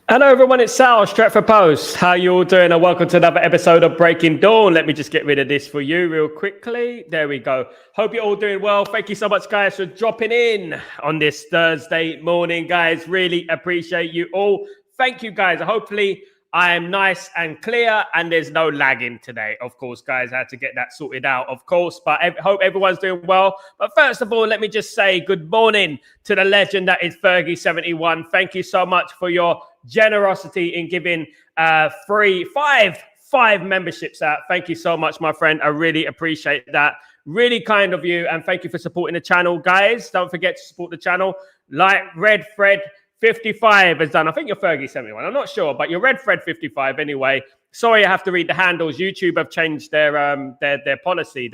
Hello everyone, it's Sal, Stretford Post. How you all doing? And welcome to another episode of Breaking Dawn. Let me just get rid of this for you real quickly. There we go. Hope you're all doing well. Thank you so much, guys, for dropping in on this Thursday morning, guys. Really appreciate you all. Thank you, guys. Hopefully I am nice and clear and there's no lagging today. Of course, guys, I had to get that sorted out, of course, but I hope everyone's doing well. But first of all, let me just say good morning to the legend that is Fergie71. Thank you so much for your generosity in giving five memberships out. Thank you so much, my friend. I really appreciate that. Really kind of you. And thank you for supporting the channel, guys. Don't forget to support the channel. Like Red Fred 55 has done. I think you're Fergie 71. I'm not sure, but you're Red Fred 55 anyway. Sorry, I have to read the handles. YouTube have changed their policy.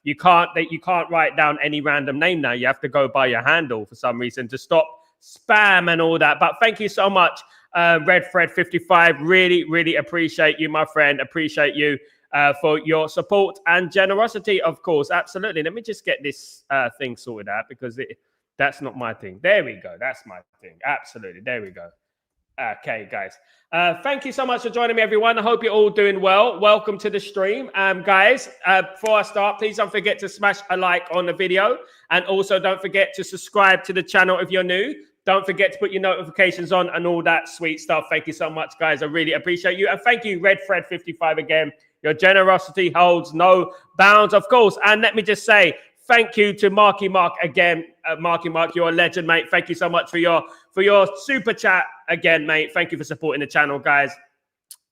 You can't write down any random name now. You have to go by your handle for some reason to stop spam and all that. But thank you so much, Red Fred 55. Really appreciate you, my friend. Appreciate you for your support and generosity, of course. Absolutely. Let me just get this thing sorted out because that's not my thing. There we go. That's my thing. Absolutely. There we go. Okay, guys. Thank you so much for joining me, everyone. I hope you're all doing well. Welcome to the stream. Guys, before I start, please don't forget to smash a like on the video. And also don't forget to subscribe to the channel if you're new. Don't forget to put your notifications on and all that sweet stuff. Thank you so much, guys. I really appreciate you. And thank you, Red Fred 55 again. Your generosity holds no bounds, of course. And let me just say, thank you to Marky Mark again. Marky Mark, you're a legend, mate. Thank you so much for your super chat again, mate. Thank you for supporting the channel, guys.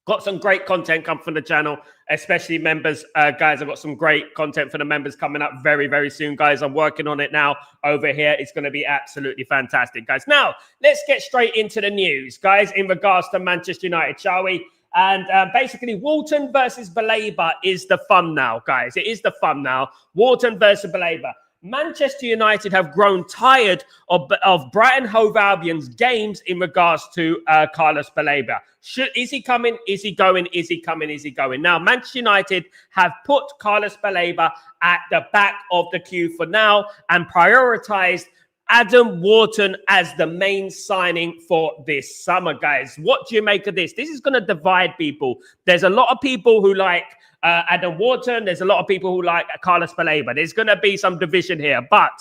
Got some great content coming from the channel, especially members. Guys, I've got some great content for the members coming up very soon, guys. I'm working on it now over here. It's going to be absolutely fantastic, guys. Now, let's get straight into the news, guys, in regards to Manchester United, shall we? And basically, Wharton versus BALEBA is the fun now, guys. It is the fun now. Wharton versus BALEBA. Manchester United have grown tired of Brighton Hove Albion's games in regards to Carlos BALEBA. Is he coming? Is he going? Is he coming? Is he going? Now, Manchester United have put Carlos BALEBA at the back of the queue for now and prioritized Adam Wharton as the main signing for this summer, guys. What do you make of this? This is going to divide people. There's a lot of people who like Adam Wharton. There's a lot of people who like Carlos BALEBA. There's going to be some division here. But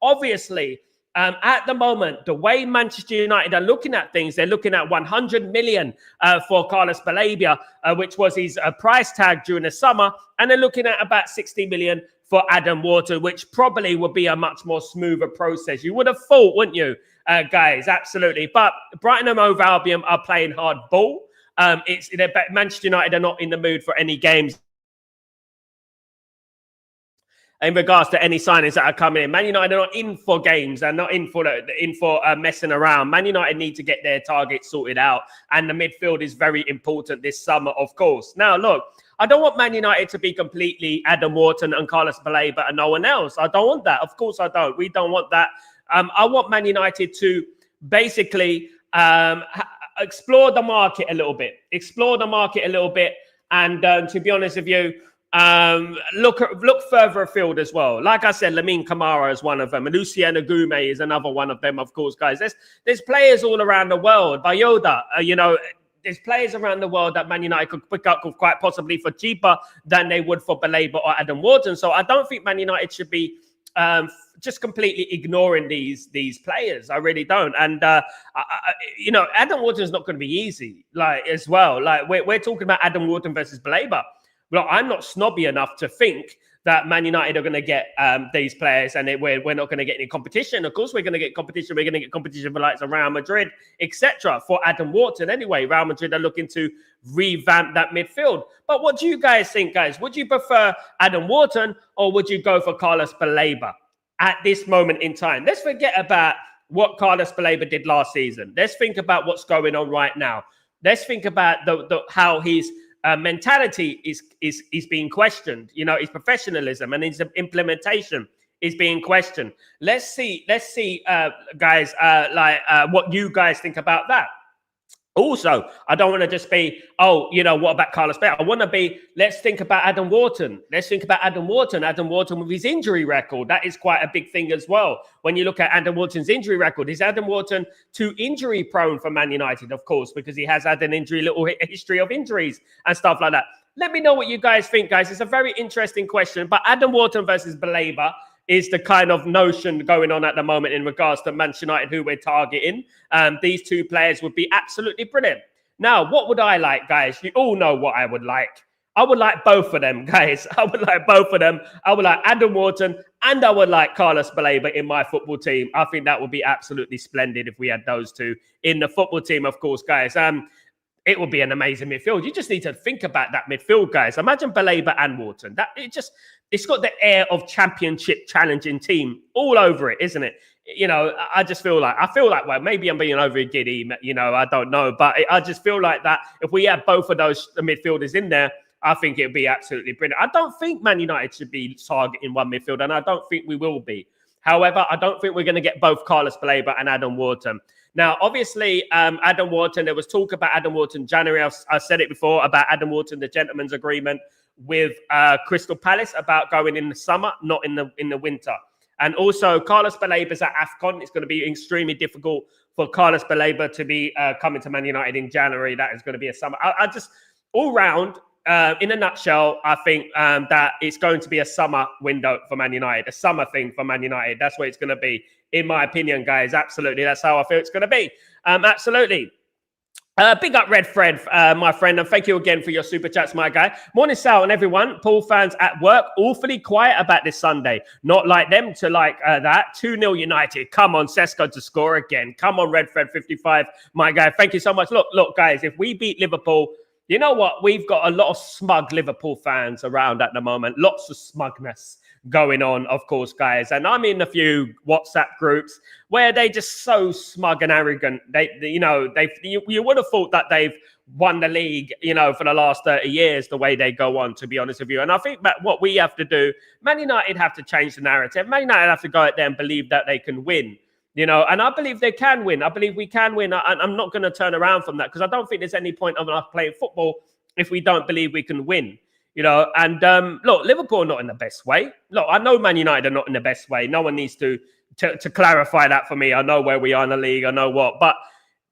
obviously, at the moment, the way Manchester United are looking at things, they're looking at 100 million for Carlos BALEBA, which was his price tag during the summer. And they're looking at about 60 million for Adam Wharton, which probably would be a much more smoother process. You would have thought, wouldn't you, guys? Absolutely. But Brighton and Hove Albion are playing hard ball. Manchester United are not in the mood for any games in regards to any signings that are coming in. Man United are not in for games. They're not in for messing around. Man United need to get their targets sorted out. And the midfield is very important this summer, of course. Now, look, I don't want Man United to be completely Adam Wharton and Carlos BALEBA and no one else. I don't want that. Of course I don't. We don't want that. I want Man United to basically explore the market a little bit. And to be honest with you, look further afield as well. Like I said, Lamine Camara is one of them, and Luciano Gume is another one of them, of course, guys. There's players all around the world. Bayoda, there's players around the world that Man United could pick up quite possibly for cheaper than they would for BALEBA or Adam Wharton. So I don't think Man United should be just completely ignoring these players. I really don't. And Adam Wharton is not going to be easy, as well. We're talking about Adam Wharton versus BALEBA. Well, I'm not snobby enough to think that Man United are going to get these players and we're not going to get any competition. Of course, we're going to get competition. We're going to get competition for likes of Real Madrid, etc. For Adam Wharton anyway. Real Madrid are looking to revamp that midfield. But what do you guys think, guys? Would you prefer Adam Wharton or would you go for Carlos BALEBA at this moment in time? Let's forget about what Carlos BALEBA did last season. Let's think about what's going on right now. Let's think about how he's mentality is being questioned. His professionalism and his implementation is being questioned. Let's see, guys, what you guys think about that. Also, I don't want to just be, oh, you know, what about Carlos Baleba? I want to be, let's think about Adam Wharton. Let's think about Adam Wharton. Adam Wharton with his injury record. That is quite a big thing as well. When you look at Adam Wharton's injury record, is Adam Wharton too injury prone for Man United? Of course, because he has had an little history of injuries and stuff like that. Let me know what you guys think, guys. It's a very interesting question. But Adam Wharton versus Baleba is the kind of notion going on at the moment in regards to Manchester United, who we're targeting. These two players would be absolutely brilliant. Now, what would I like, guys? You all know what I would like. I would like both of them, guys. I would like both of them. I would like Adam Wharton and I would like Carlos Baleba in my football team. I think that would be absolutely splendid if we had those two in the football team, of course, guys. It would be an amazing midfield. You just need to think about that midfield, guys. Imagine Baleba and Wharton. It's got the air of championship challenging team all over it, isn't it? You know, I feel like, well, maybe I'm being over giddy, you know, I don't know. But I just feel like that if we have both of those midfielders in there, I think it would be absolutely brilliant. I don't think Man United should be targeting one midfielder, and I don't think we will be. However, I don't think we're going to get both Carlos Baleba and Adam Wharton. Now, obviously, Adam Wharton, there was talk about Adam Wharton January. I said it before about Adam Wharton, the gentleman's agreement with Crystal Palace about going in the summer, not in the winter. And also, Carlos Baleba's at AFCON. It's going to be extremely difficult for Carlos Baleba to be coming to Man United in January. That is going to be a summer. I just, all round, in a nutshell, I think that it's going to be a summer window for Man United, a summer thing for Man United. That's what it's going to be, in my opinion, guys. Absolutely. That's how I feel it's going to be. Absolutely. Big up Red Fred, my friend, and thank you again for your super chats, my guy. Morning, Sal, and everyone. Paul fans at work, awfully quiet about this Sunday. Not like them to like that. 2-0 United. Come on, Sesko to score again. Come on, Red Fred 55, my guy. Thank you so much. Look, guys, if we beat Liverpool, you know what? We've got a lot of smug Liverpool fans around at the moment. Lots of smugness going on, of course, guys. And I'm in a few WhatsApp groups where they just so smug and arrogant. You would have thought that they've won the league, you know, for the last 30 years, the way they go on, to be honest with you. And I think that what we have to do, Man United have to change the narrative. Man United have to go out there and believe that they can win. You know, and I believe they can win. I believe we can win. I'm not going to turn around from that because I don't think there's any point of us playing football if we don't believe we can win. You know, and look, Liverpool are not in the best way. Look, I know Man United are not in the best way. No one needs to clarify that for me. I know where we are in the league. I know what. But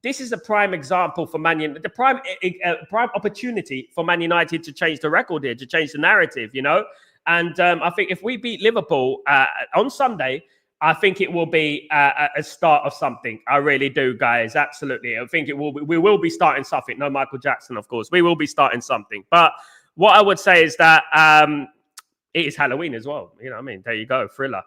this is a prime example for Man United, the prime opportunity for Man United to change the record here, to change the narrative, you know. And I think if we beat Liverpool on Sunday, I think it will be a start of something. I really do, guys. Absolutely. I think it will be. We will be starting something. No Michael Jackson, of course. We will be starting something. But what I would say is that it is Halloween as well. You know what I mean? There you go. Thriller.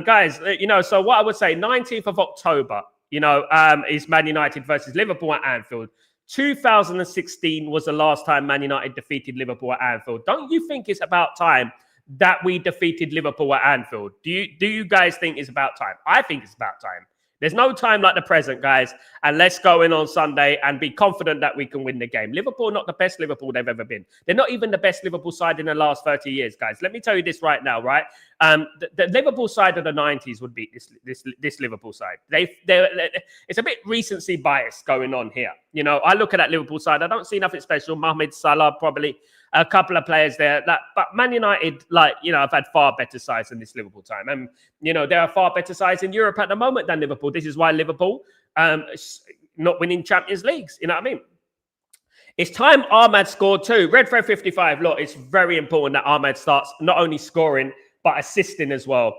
Guys, you know, so what I would say, 19th of October, you know, is Man United versus Liverpool at Anfield. 2016 was the last time Man United defeated Liverpool at Anfield. Don't you think it's about time that we defeated Liverpool at Anfield? Do you guys think it's about time? I think it's about time. There's no time like the present, guys. And let's go in on Sunday and be confident that we can win the game. Liverpool, not the best Liverpool they've ever been. They're not even the best Liverpool side in the last 30 years, guys. Let me tell you this right now, right? The Liverpool side of the 90s would beat this Liverpool side. It's a bit recency bias going on here. You know, I look at that Liverpool side. I don't see nothing special. Mohamed Salah, probably a couple of players there. But Man United, like, you know, have had far better sides than this Liverpool time. And, you know, there are far better sides in Europe at the moment than Liverpool. This is why Liverpool not winning Champions Leagues. You know what I mean? It's time Ahmad scored too. Red Fred 55. Look, it's very important that Ahmad starts not only scoring, but assisting as well.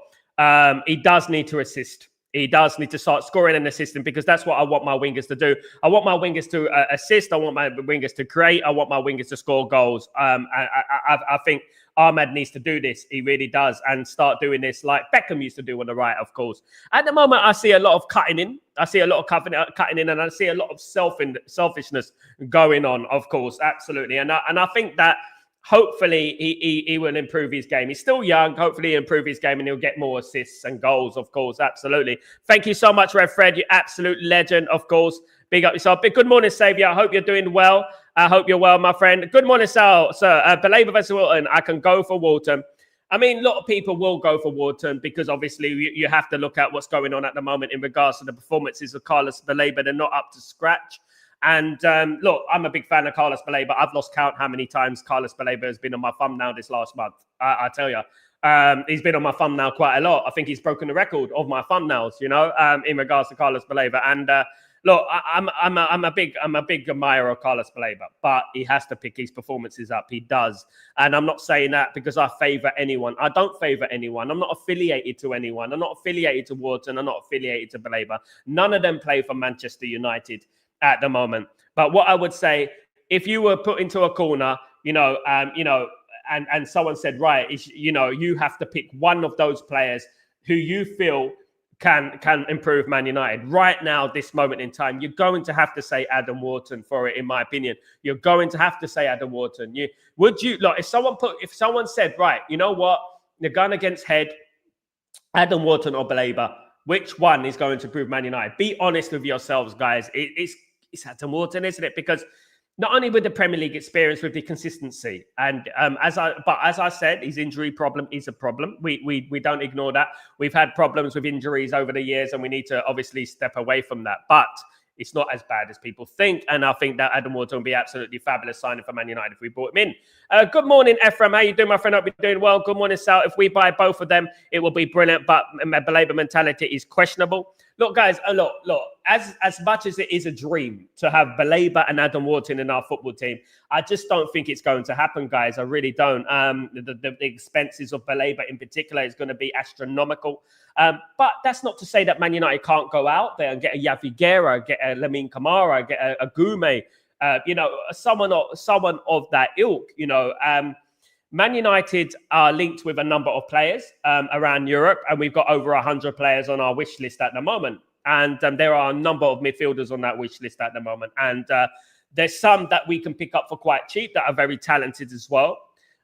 He does need to assist. He does need to start scoring and assisting because that's what I want my wingers to do. I want my wingers to assist. I want my wingers to create. I want my wingers to score goals. I think Ahmad needs to do this. He really does. And start doing this like Beckham used to do on the right, of course. At the moment, I see a lot of cutting in. I see a lot of cutting in and I see a lot of selfishness going on, of course. Absolutely. And I think that hopefully he will improve his game. He's still young. Hopefully he'll improve his game and he'll get more assists and goals, of course. Absolutely. Thank you so much, Red Fred. You absolute legend, of course. Big up yourself. Big good morning, Saviour. I hope you're doing well. I hope you're well, my friend. Good morning, Sal. Sir, Baleba versus Wharton. I can go for Wharton. I mean, a lot of people will go for Wharton because obviously you have to look at what's going on at the moment in regards to the performances of Carlos Baleba. They're not up to scratch. And look, I'm a big fan of Carlos Baleba. I've lost count how many times Carlos Baleba has been on my thumbnail this last month. I tell you. He's been on my thumbnail quite a lot. I think he's broken the record of my thumbnails, in regards to Carlos Baleba. And look, I'm a big admirer of Carlos Baleba, but he has to pick his performances up. He does, and I'm not saying that because I favour anyone. I don't favour anyone. I'm not affiliated to anyone. I'm not affiliated to Wharton. I'm not affiliated to Baleba. None of them play for Manchester United at the moment. But what I would say, if you were put into a corner, and someone said, right, you have to pick one of those players who you feel can improve Man United right now, this moment in time, you're going to have to say Adam Wharton for it, in my opinion. You're going to have to say Adam Wharton. If someone said, right, you know what, you're going against head, Adam Wharton or Baleba, which one is going to improve Man United? Be honest with yourselves, guys. It's Adam Wharton, isn't it? Because not only with the Premier League experience, with the consistency, and as I said, his injury problem is a problem. We don't ignore that. We've had problems with injuries over the years, and we need to obviously step away from that. But it's not as bad as people think, and I think that Adam Wharton will be absolutely fabulous signing for Man United if we brought him in. Good morning, Ephraim. How you doing, my friend? Hope you're doing well. Good morning, Sal. If we buy both of them, it will be brilliant. But Baleba mentality is questionable. Look, guys, look. As much as it is a dream to have Baleba and Adam Wharton in our football team, I just don't think it's going to happen, guys. I really don't. The expenses of Baleba in particular is going to be astronomical. But that's not to say that Man United can't go out there and get a Yavi Guerra, get a Lamine Kamara, get a Gume, someone of that ilk. Man United are linked with a number of players around Europe, and we've got over 100 players on our wish list at the moment. And there are a number of midfielders on that wish list at the moment. And there's some that we can pick up for quite cheap that are very talented as well.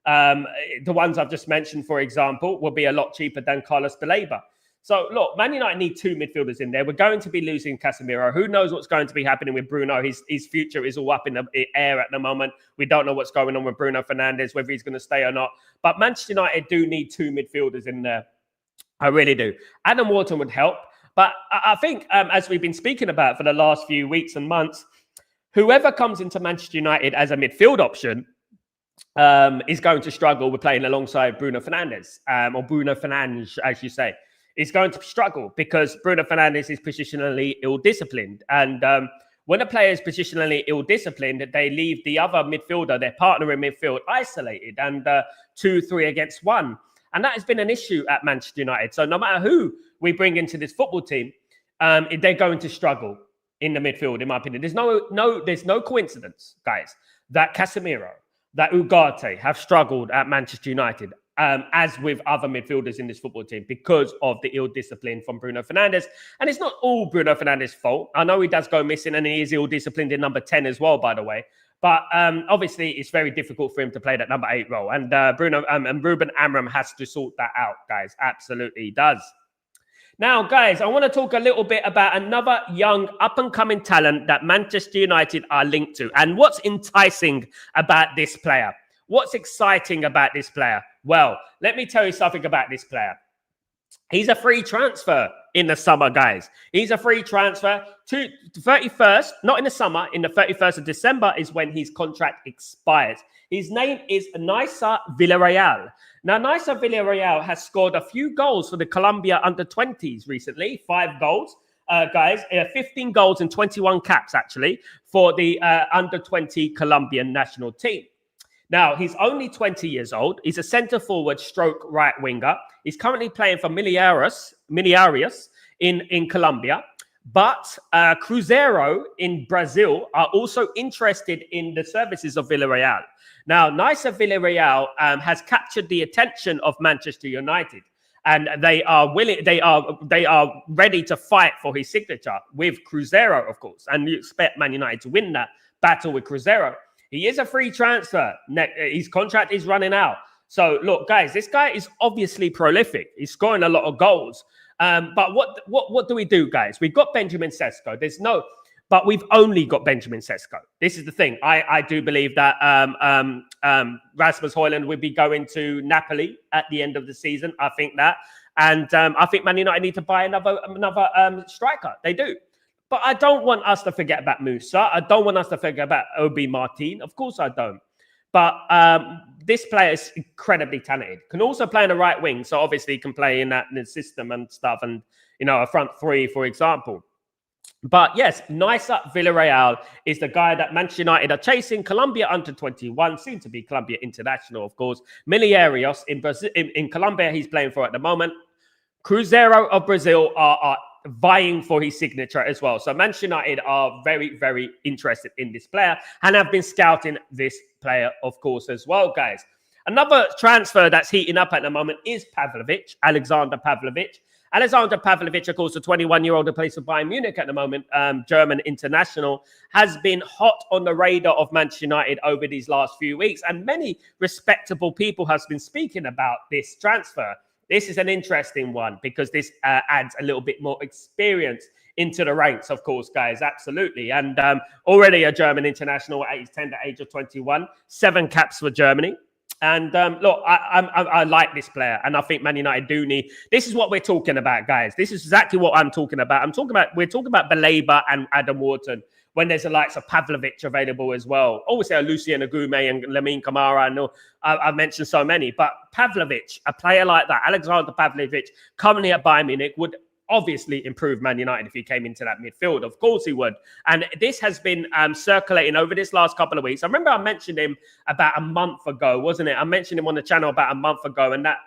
The ones I've just mentioned, for example, will be a lot cheaper than Carlos Baleba. So, look, Man United need two midfielders in there. We're going to be losing Casemiro. Who knows what's going to be happening with Bruno? His future is all up in the air at the moment. We don't know what's going on with Bruno Fernandes, whether he's going to stay or not. But Manchester United do need two midfielders in there. I really do. Adam Wharton would help. But I think, as we've been speaking about for the last few weeks and months, whoever comes into Manchester United as a midfield option is going to struggle with playing alongside Bruno Fernandes, or Bruno Fernandes, as you say. Is going to struggle because Bruno Fernandes is positionally ill-disciplined. And when a player is positionally ill-disciplined, they leave the other midfielder, their partner in midfield, isolated and 2-3 against 1. And that has been an issue at Manchester United. So no matter who we bring into this football team, they're going to struggle in the midfield, in my opinion. There's no coincidence, guys, that Casemiro, that Ugarte have struggled at Manchester United. As with other midfielders in this football team, because of the ill-discipline from Bruno Fernandes. And it's not all Bruno Fernandes' fault. I know he does go missing and he is ill-disciplined in number 10 as well, by the way. But obviously, it's very difficult for him to play that number 8 role. And Ruben Amorim has to sort that out, guys. Absolutely he does. Now, guys, I want to talk a little bit about another young up-and-coming talent that Manchester United are linked to. And what's enticing about this player? What's exciting about this player? Well, let me tell you something about this player. He's a free transfer in the summer, guys. He's a free transfer to the 31st, not in the summer, in the 31st of December is when his contract expires. His name is Nacer Villarreal. Now, Nacer Villarreal has scored a few goals for the Colombia under-20s recently, 5 goals. Guys, 15 goals and 21 caps, actually, for the under-20 Colombian national team. Now, he's only 20 years old. He's a centre-forward stroke right winger. He's currently playing for Millonarios in Colombia. But Cruzeiro in Brazil are also interested in the services of Villarreal. Now, Nacer Villarreal has captured the attention of Manchester United. And they are willing, they are ready to fight for his signature with Cruzeiro, of course. And you expect Man United to win that battle with Cruzeiro. He is a free transfer. His contract is running out. So, look, guys, this guy is obviously prolific. He's scoring a lot of goals. But what do we do, guys? We've got Benjamin Sesko. But we've only got Benjamin Sesko. This is the thing. I do believe that Rasmus Højlund will be going to Napoli at the end of the season. I think that. And I think Man United need to buy another striker. They do. But I don't want us to forget about Musa. I don't want us to forget about Obi Martin. Of course I don't. But this player is incredibly talented. Can also play in the right wing. So obviously he can play in that system and stuff. And, you know, a front three, for example. But yes, Nicer Villarreal is the guy that Manchester United are chasing. Colombia under 21, soon to be Colombia international, of course. Milagros in Brazil, in Colombia, he's playing for at the moment. Cruzeiro of Brazil are vying for his signature as well. So Manchester United are very, very interested in this player and have been scouting this player, of course, as well, guys. Another transfer that's heating up at the moment is Alexander Pavlovic. Alexander Pavlovic, of course, a 21-year-old who plays for Bayern Munich at the moment, German international, has been hot on the radar of Manchester United over these last few weeks. And many respectable people have been speaking about this transfer. This is an interesting one because this adds a little bit more experience into the ranks, of course, guys. Absolutely. And already a German international at age 10 to age of 21, 7 caps for Germany. And look, I like this player, and I think Man United do need. This is what we're talking about, guys. This is exactly what I'm talking about. We're talking about BALEBA and Adam Wharton when there's the likes of Pavlovic available as well. Obviously, Lucien Agume and Lamine Camara. I know I've mentioned so many, but Pavlovic, a player like that, Alexander Pavlovic, currently at Bayern Munich, would obviously improve Man United if he came into that midfield. Of course he would. And this has been circulating over this last couple of weeks. I remember I mentioned him about a month ago, wasn't it? I mentioned him on the channel about a month ago, and that,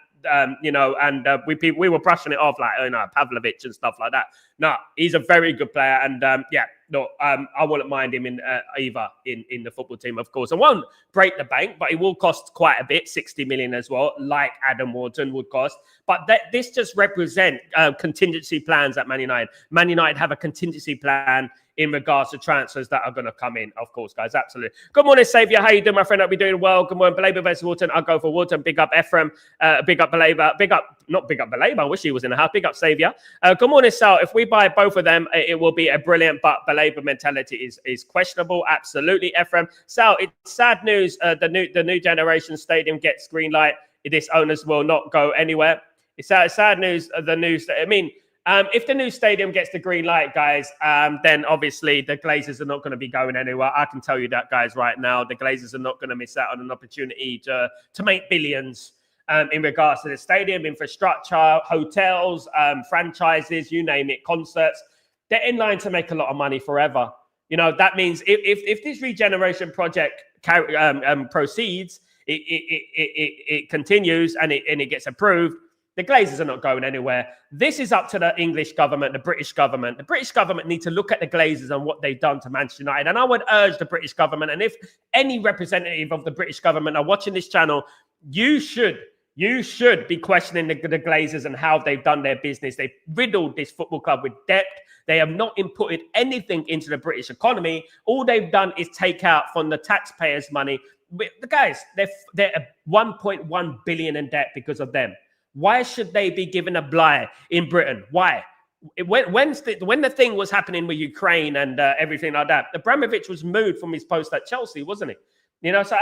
we were brushing it off like, Pavlovic and stuff like that. No, he's a very good player. And I wouldn't mind him in either in the football team, of course. I won't break the bank, but it will cost quite a bit, 60 million as well, like Adam Wharton would cost. But this just represents contingency plans at Man United. Man United have a contingency plan in regards to transfers that are going to come in, of course, guys. Absolutely. Good morning, Saviour. How you doing, my friend? I'll be doing well. Good morning, BALEBA versus Wharton. I'll go for Wharton. Big up Ephraim. Big up BALEBA. Not big up BALEBA. I wish he was in the house. Big up Saviour. Good morning, Sal. If we buy both of them, it will be a brilliant, but BALEBA mentality is questionable. Absolutely, Ephraim. Sal, it's sad news. The new generation stadium gets green light. This owners will not go anywhere. It's sad news. If the new stadium gets the green light, guys, then obviously the Glazers are not going to be going anywhere. I can tell you that, guys, right now. The Glazers are not going to miss out on an opportunity to make billions in regards to the stadium, infrastructure, hotels, franchises, you name it, concerts. They're in line to make a lot of money forever. You know, that means if this regeneration project proceeds, it continues and it gets approved, the Glazers are not going anywhere. This is up to the English government, the British government. The British government need to look at the Glazers and what they've done to Manchester United. And I would urge the British government, and if any representative of the British government are watching this channel, you should be questioning the Glazers and how they've done their business. They've riddled this football club with debt. They have not inputted anything into the British economy. All they've done is take out from the taxpayers' money. The guys, they're 1.1 billion in debt because of them. Why should they be given a bligh in Britain? Why? When the thing was happening with Ukraine and everything like that, Abramovich was moved from his post at Chelsea, wasn't he? You know, so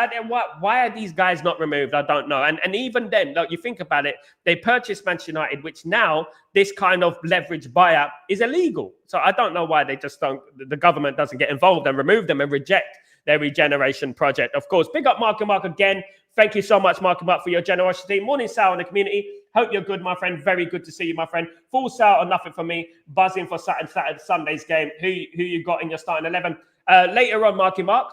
why are these guys not removed? I don't know. And even then, look, you think about it, they purchased Manchester United, which now this kind of leverage buyout is illegal. So I don't know why the government doesn't get involved and remove them and reject their regeneration project. Of course, big up Mark and Mark again. Thank you so much, Mark and Mark, for your generosity. Morning, Sal, in the community. Hope you're good, my friend. Very good to see you, my friend. Full Sal or nothing for me. Buzzing for Sunday's game. Who you got in your starting 11? Later on, Marky Mark,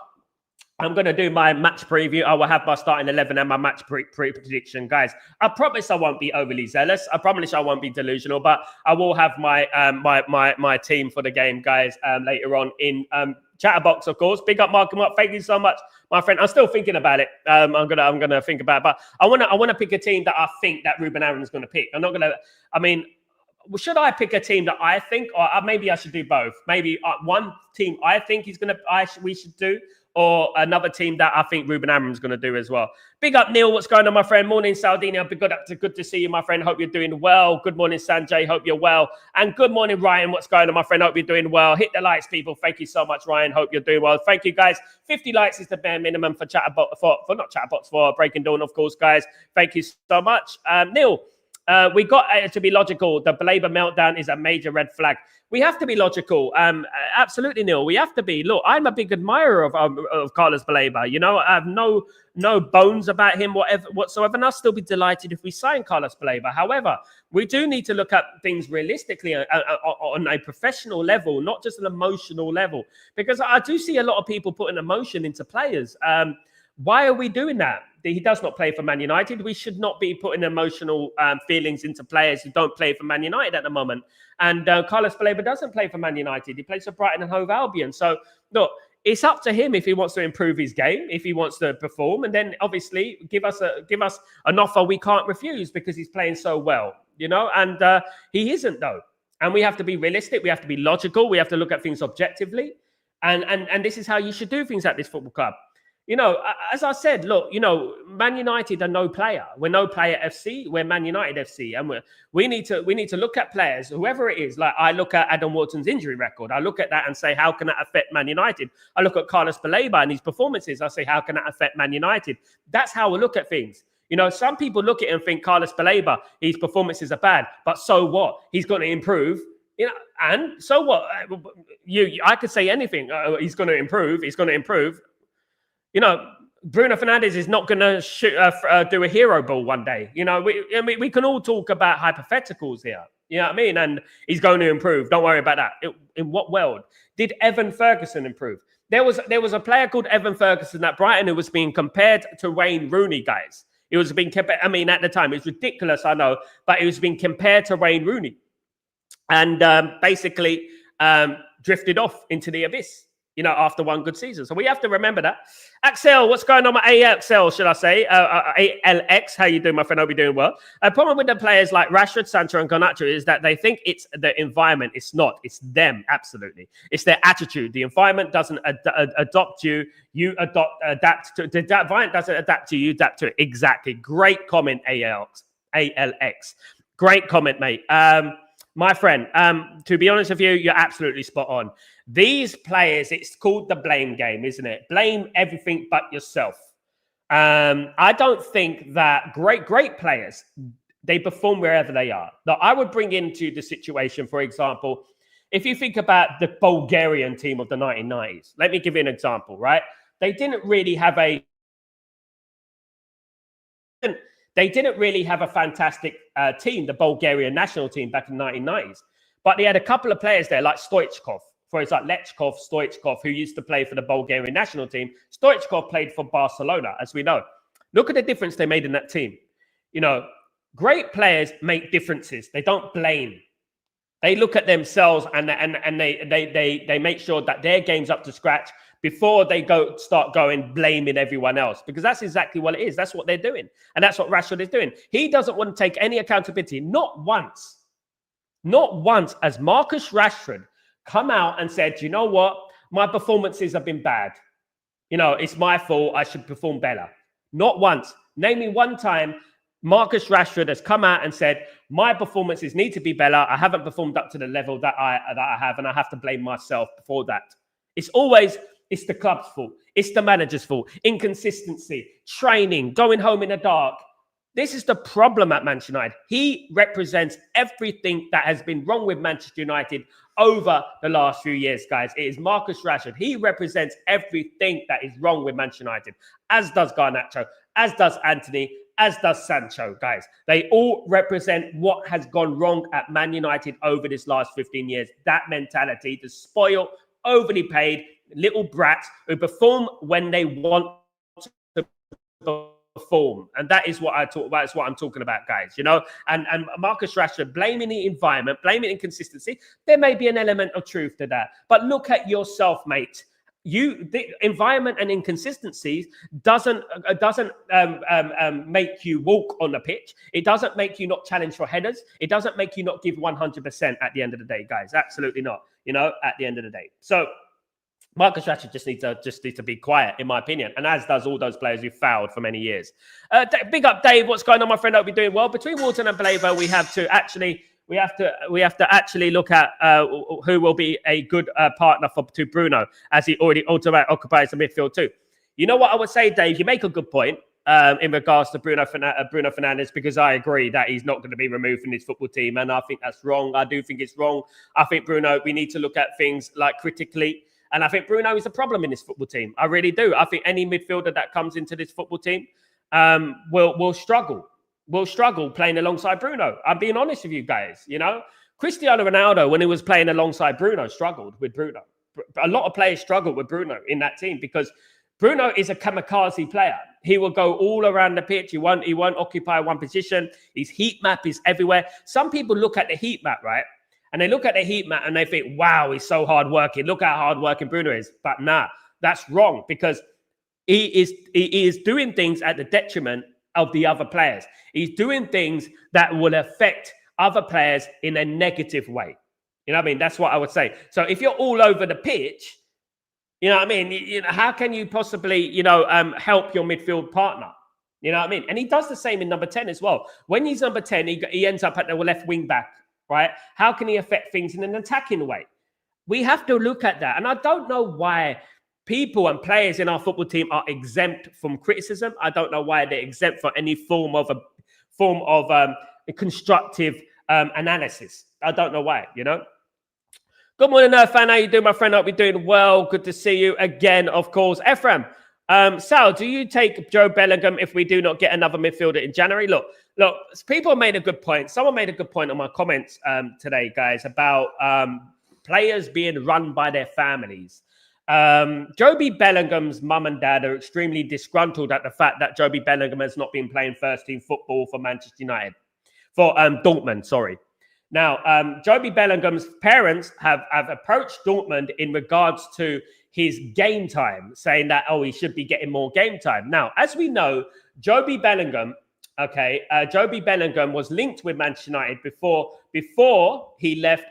I'm going to do my match preview. I will have my starting 11 and my match prediction, guys. I promise I won't be overly zealous. I promise I won't be delusional, but I will have my my team for the game, guys, later on in Chatterbox, of course. Big up, Mark and Mark. Thank you so much, my friend. I'm still thinking about it. I'm gonna think about it, but I wanna pick a team that I think that Ruben Aaron's gonna pick. I'm not gonna. I mean, should I pick a team that I think, or maybe I should do both? Maybe one team I think we should do, or another team that I think Ruben Amram's going to do as well. Big up, Neil. What's going on, my friend? Morning, Sardinia. Good to see you, my friend. Hope you're doing well. Good morning, Sanjay. Hope you're well. And good morning, Ryan. What's going on, my friend? Hope you're doing well. Hit the likes, people. Thank you so much, Ryan. Hope you're doing well. Thank you, guys. 50 likes is the bare minimum for Breaking Dawn, of course, guys. Thank you so much. Neil, We got to be logical. The BALEBA meltdown is a major red flag. We have to be logical. Absolutely, Neil. We have to be. Look, I'm a big admirer of Carlos BALEBA. You know, I have no bones about him whatsoever, and I'll still be delighted if we sign Carlos BALEBA. However, we do need to look at things realistically on a professional level, not just an emotional level, because I do see a lot of people putting emotion into players. Why are we doing that? He does not play for Man United. We should not be putting emotional feelings into players who don't play for Man United at the moment. And Carlos BALEBA doesn't play for Man United. He plays for Brighton and Hove Albion. So, look, it's up to him if he wants to improve his game, if he wants to perform, and then obviously give us an offer we can't refuse because he's playing so well, you know. And he isn't, though. And we have to be realistic. We have to be logical. We have to look at things objectively. And this is how you should do things at this football club. You know, as I said, look, you know, Man United are no player. We're no player FC. We're Man United FC, and we need to look at players, whoever it is. Like I look at Adam Wharton's injury record. I look at that and say, how can that affect Man United? I look at Carlos BALEBA and his performances. I say, how can that affect Man United? That's how we look at things. You know, some people look at it and think Carlos BALEBA, his performances are bad, but so what? He's going to improve. You know, and so what? I could say anything. He's going to improve. He's going to improve. You know, Bruno Fernandes is not going to do a hero ball one day. You know, we can all talk about hypotheticals here. You know what I mean? And he's going to improve. Don't worry about that. In what world did Evan Ferguson improve? There was a player called Evan Ferguson at Brighton who was being compared to Wayne Rooney, guys. It was being compared. I mean, at the time, it was ridiculous, I know, but it was being compared to Wayne Rooney, and basically drifted off into the abyss. You know, after one good season. So we have to remember that. Axel, what's going on with AXL, should I say? ALX, how you doing, my friend? Hope you're doing well. A problem with the players like Rashford, Sancho, and Garnacho is that they think it's the environment. It's not. It's them, absolutely. It's their attitude. The environment doesn't adopt you. You adapt to the environment doesn't adapt to you, adapt to it. Exactly. Great comment, ALX. Great comment, mate. My friend, to be honest with you, you're absolutely spot on. These players, it's called the blame game, isn't it? Blame everything but yourself. I don't think that great players, they perform wherever they are. Now, I would bring into the situation, for example, if you think about the Bulgarian team of the 1990s. Let me give you an example, right? They didn't really have a fantastic team, the Bulgarian national team back in the 1990s. But they had a couple of players there like Stoichkov. For example, Lechkov, Stoichkov, who used to play for the Bulgarian national team. Stoichkov played for Barcelona, as we know. Look at the difference they made in that team. You know, great players make differences. They don't blame. They look at themselves and they make sure that their game's up to scratch before they start blaming everyone else, because that's exactly what it is. That's what they're doing, and that's what Rashford is doing. He doesn't want to take any accountability. Not once has Marcus Rashford come out and said, you know what, my performances have been bad. You know, it's my fault. I should perform better. Not once. Name me one time Marcus Rashford has come out and said, my performances need to be better. I haven't performed up to the level that I have, and I have to blame myself for that. It's the club's fault. It's the manager's fault. Inconsistency, training, going home in the dark. This is the problem at Manchester United. He represents everything that has been wrong with Manchester United over the last few years, guys. It is Marcus Rashford. He represents everything that is wrong with Manchester United, as does Garnacho, as does Anthony, as does Sancho, guys. They all represent what has gone wrong at Man United over this last 15 years. That mentality, the spoiled, overly paid little brats who perform when they want to perform. And that is what I talk about. That's what I'm talking about, guys. You know, and Marcus Rashford blaming the environment, blaming inconsistency. There may be an element of truth to that. But look at yourself, mate. The environment and inconsistencies doesn't make you walk on the pitch. It doesn't make you not challenge for headers. It doesn't make you not give 100% at the end of the day, guys. Absolutely not. You know, at the end of the day. So Marcus Rashford just needs to be quiet, in my opinion, and as does all those players who fouled for many years. Big up, Dave. What's going on, my friend? Hope you're doing well. Between Wharton and BALEBA, we have to actually look at who will be a good partner to Bruno, as he already occupies the midfield too. You know what I would say, Dave? You make a good point. in regards to Bruno Fernandes, because I agree that he's not going to be removed from his football team. And I think that's wrong. I do think it's wrong. I think Bruno, we need to look at things like critically. And I think Bruno is a problem in this football team. I really do. I think any midfielder that comes into this football team will struggle. Will struggle playing alongside Bruno. I'm being honest with you guys. You know, Cristiano Ronaldo, when he was playing alongside Bruno, struggled with Bruno. A lot of players struggle with Bruno in that team because Bruno is a kamikaze player. He will go all around the pitch. He won't occupy one position. His heat map is everywhere. Some people look at the heat map, right? And they look at the heat map and they think, wow, he's so hard working. Look how hard working Bruno is. But nah, that's wrong because he is doing things at the detriment of the other players. He's doing things that will affect other players in a negative way. You know what I mean? That's what I would say. So if you're all over the pitch, you know what I mean? You know, how can you possibly, help your midfield partner? You know what I mean? And he does the same in number 10 as well. When he's number 10, he ends up at the left wing back, right? How can he affect things in an attacking way? We have to look at that. And I don't know why people and players in our football team are exempt from criticism. I don't know why they're exempt from any form of a constructive analysis. I don't know why, you know. Good morning, fan. How you doing, my friend? Hope you're doing well. Good to see you again, of course. Ephraim, Sal, do you take Joe Bellingham if we do not get another midfielder in January? Look, people made a good point. Someone made a good point on my comments today, guys, about players being run by their families. Joby Bellingham's mum and dad are extremely disgruntled at the fact that Joby Bellingham has not been playing first-team football for Manchester United. For Dortmund, sorry. Now, Joby Bellingham's parents have approached Dortmund in regards to his game time, saying that, he should be getting more game time. Now, as we know, Joby Bellingham was linked with Manchester United before he left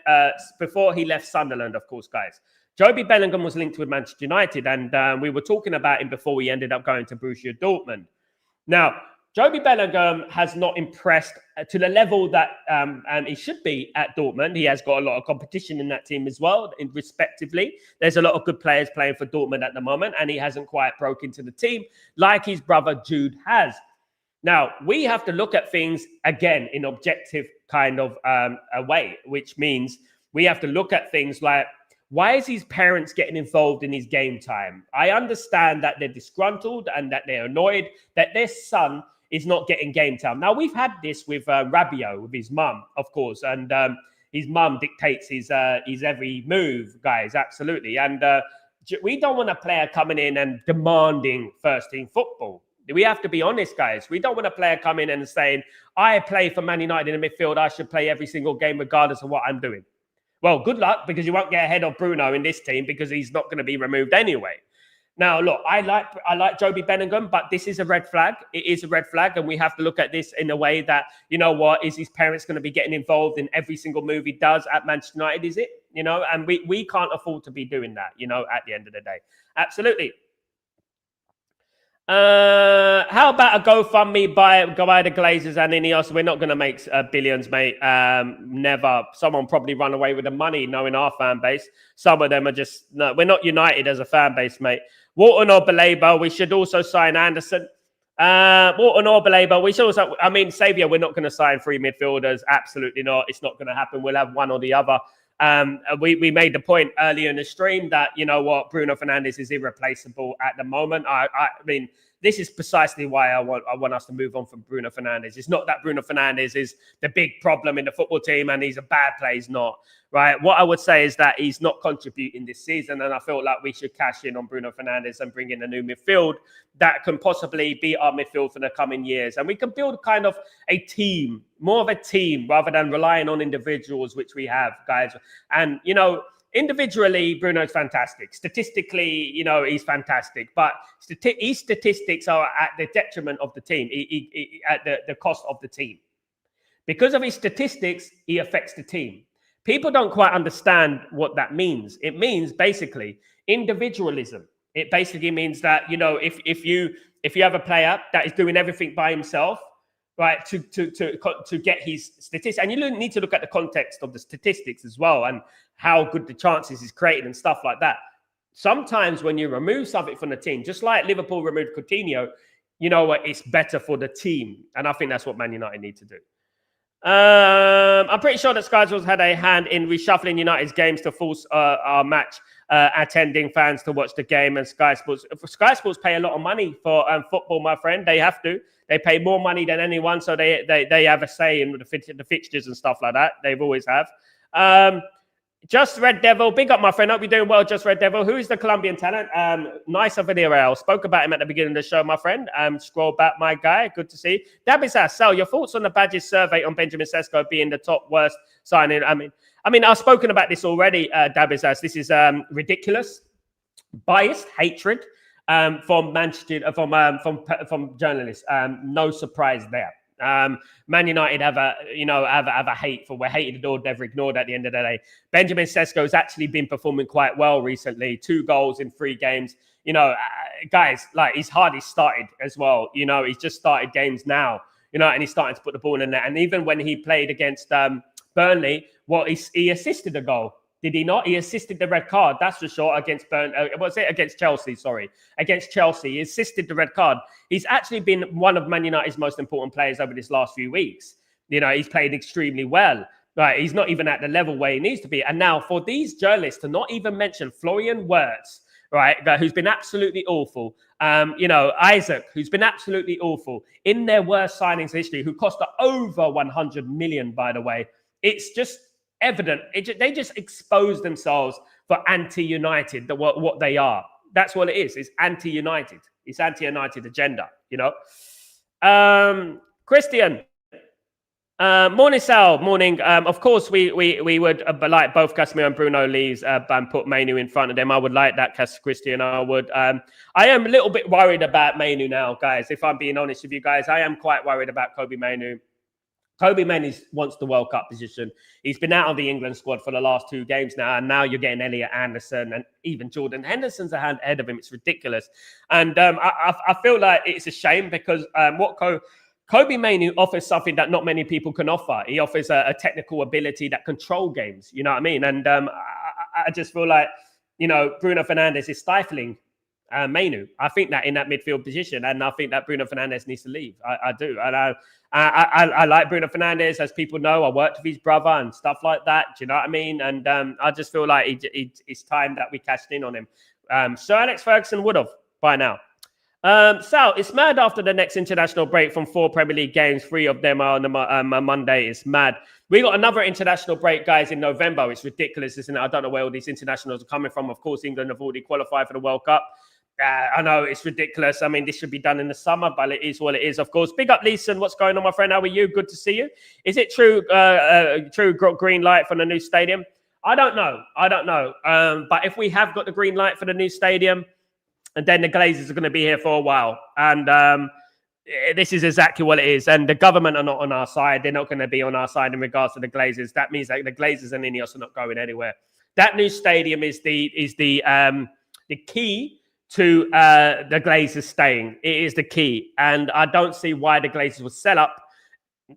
Sunderland, of course, guys. Joby Bellingham was linked with Manchester United, and we were talking about him before we ended up going to Borussia Dortmund. Now, Joby Bellingham has not impressed to the level that he should be at Dortmund. He has got a lot of competition in that team as well, respectively. There's a lot of good players playing for Dortmund at the moment, and he hasn't quite broke into the team like his brother Jude has. Now, we have to look at things, again, in objective kind of a way, which means we have to look at things like, why is his parents getting involved in his game time? I understand that they're disgruntled and that they're annoyed that their son is not getting game time. Now, we've had this with Rabiot, with his mum, of course, and his mum dictates his every move, guys, absolutely. And we don't want a player coming in and demanding first-team football. We have to be honest, guys. We don't want a player coming in and saying, I play for Man United in the midfield, I should play every single game regardless of what I'm doing. Well, good luck, because you won't get ahead of Bruno in this team because he's not going to be removed anyway. Now, look, I like Joby Bellingham, but this is a red flag. It is a red flag, and we have to look at this in a way that, you know what, is his parents going to be getting involved in every single move he does at Manchester United, is it? You know, and we can't afford to be doing that, you know, at the end of the day. Absolutely. How about a GoFundMe by the Glazers and Ineos? We're not going to make billions, mate. Never. Someone probably run away with the money, knowing our fan base. Some of them are just, no, we're not united as a fan base, mate. Wharton or BALEBA, we should also sign Anderson. Wharton or BALEBA, we should also, Saviour, we're not going to sign 3 midfielders. Absolutely not. It's not going to happen. We'll have one or the other. We made the point earlier in the stream that, you know what, Bruno Fernandes is irreplaceable at the moment. I mean, this is precisely why I want us to move on from Bruno Fernandes. It's not that Bruno Fernandes is the big problem in the football team and he's a bad player. He's not, right? What I would say is that he's not contributing this season, and I feel like we should cash in on Bruno Fernandes and bring in a new midfield that can possibly be our midfield for the coming years. And we can build kind of a team, more of a team, rather than relying on individuals, which we have, guys. And, you know, individually, Bruno's fantastic. Statistically, you know, he's fantastic. But his statistics are at the detriment of the team, at the cost of the team. Because of his statistics, he affects the team. People don't quite understand what that means. It means basically individualism. It basically means that, you know, if you have a player that is doing everything by himself, right, to get his statistics, and you need to look at the context of the statistics as well and how good the chances is created and stuff like that. Sometimes when you remove something from the team, just like Liverpool removed Coutinho, you know what, it's better for the team. And I think that's what Man United need to do. I'm pretty sure that Sky Sports had a hand in reshuffling United's games to force our match attending fans to watch the game. And Sky Sports pay a lot of money for football, my friend. They have to. They pay more money than anyone, so they have a say in the fixtures and stuff like that. They've always have. Just Red Devil, big up, my friend. Hope you're doing well, Just Red Devil. Who is the Colombian talent? Nice of an era. Spoke about him at the beginning of the show, my friend. Scroll back, my guy. Good to see. Dabizas, Sal, your thoughts on the Badges survey on Benjamin Sesko being the top worst signing? I mean, I've spoken about this already, Dabizas. This is ridiculous, biased hatred from Manchester, from journalists. No surprise there. Man United have a hate for we're hated or never ignored at the end of the day. Benjamin Sesko has actually been performing quite well recently. 2 goals in 3 games. Guys, like he's hardly started as well. He's just started games now. And he's starting to put the ball in the net. And even when he played against Burnley, he assisted a goal. Did he not? He assisted the red card. That's for sure against against Chelsea? Sorry, against Chelsea. He assisted the red card. He's actually been one of Man United's most important players over this last few weeks. He's played extremely well. Right, he's not even at the level where he needs to be. And now for these journalists to not even mention Florian Wirtz, right, who's been absolutely awful. Isaac, who's been absolutely awful in their worst signings history, who cost over 100 million, by the way. It's just evident. They just expose themselves for anti-United, what they are. That's what it is. It's anti-United. It's anti-United agenda, Christian, morning, Sal. Morning. Of course, we would like both Casemiro and Bruno leaves and put Mainu in front of them. I would like that, Christian. I would. I am a little bit worried about Mainu now, guys. If I'm being honest with you guys, I am quite worried about Kobbie Mainoo. Kobbie Mainoo wants the World Cup position. He's been out of the England squad for the last 2 games now, and now you're getting Elliot Anderson and even Jordan Henderson's ahead of him. It's ridiculous. And I feel like it's a shame because Kobbie Mainoo offers something that not many people can offer. He offers a technical ability that control games. You know what I mean? And I just feel like, Bruno Fernandes is stifling Mainoo. I think that in that midfield position, and I think that Bruno Fernandes needs to leave. I do. And I like Bruno Fernandes, as people know. I worked with his brother and stuff like that. Do you know what I mean? And I just feel like it's time that we cashed in on him. Sir Alex Ferguson would have by now. Sal, it's mad after the next international break from 4 Premier League games. 3 of them are on a Monday. It's mad. We got another international break, guys, in November. It's ridiculous, isn't it? I don't know where all these internationals are coming from. Of course, England have already qualified for the World Cup. I know it's ridiculous. I mean, this should be done in the summer, but it is what it is, of course. Big up, Leeson. What's going on, my friend? How are you? Good to see you. Is it true green light for the new stadium? I don't know. But if we have got the green light for the new stadium, and then the Glazers are going to be here for a while. And this is exactly what it is. And the government are not on our side. They're not going to be on our side in regards to the Glazers. That means that the Glazers and Ineos are not going anywhere. That new stadium is the key to the Glazers staying. It is the key. And I don't see why the Glazers would sell up,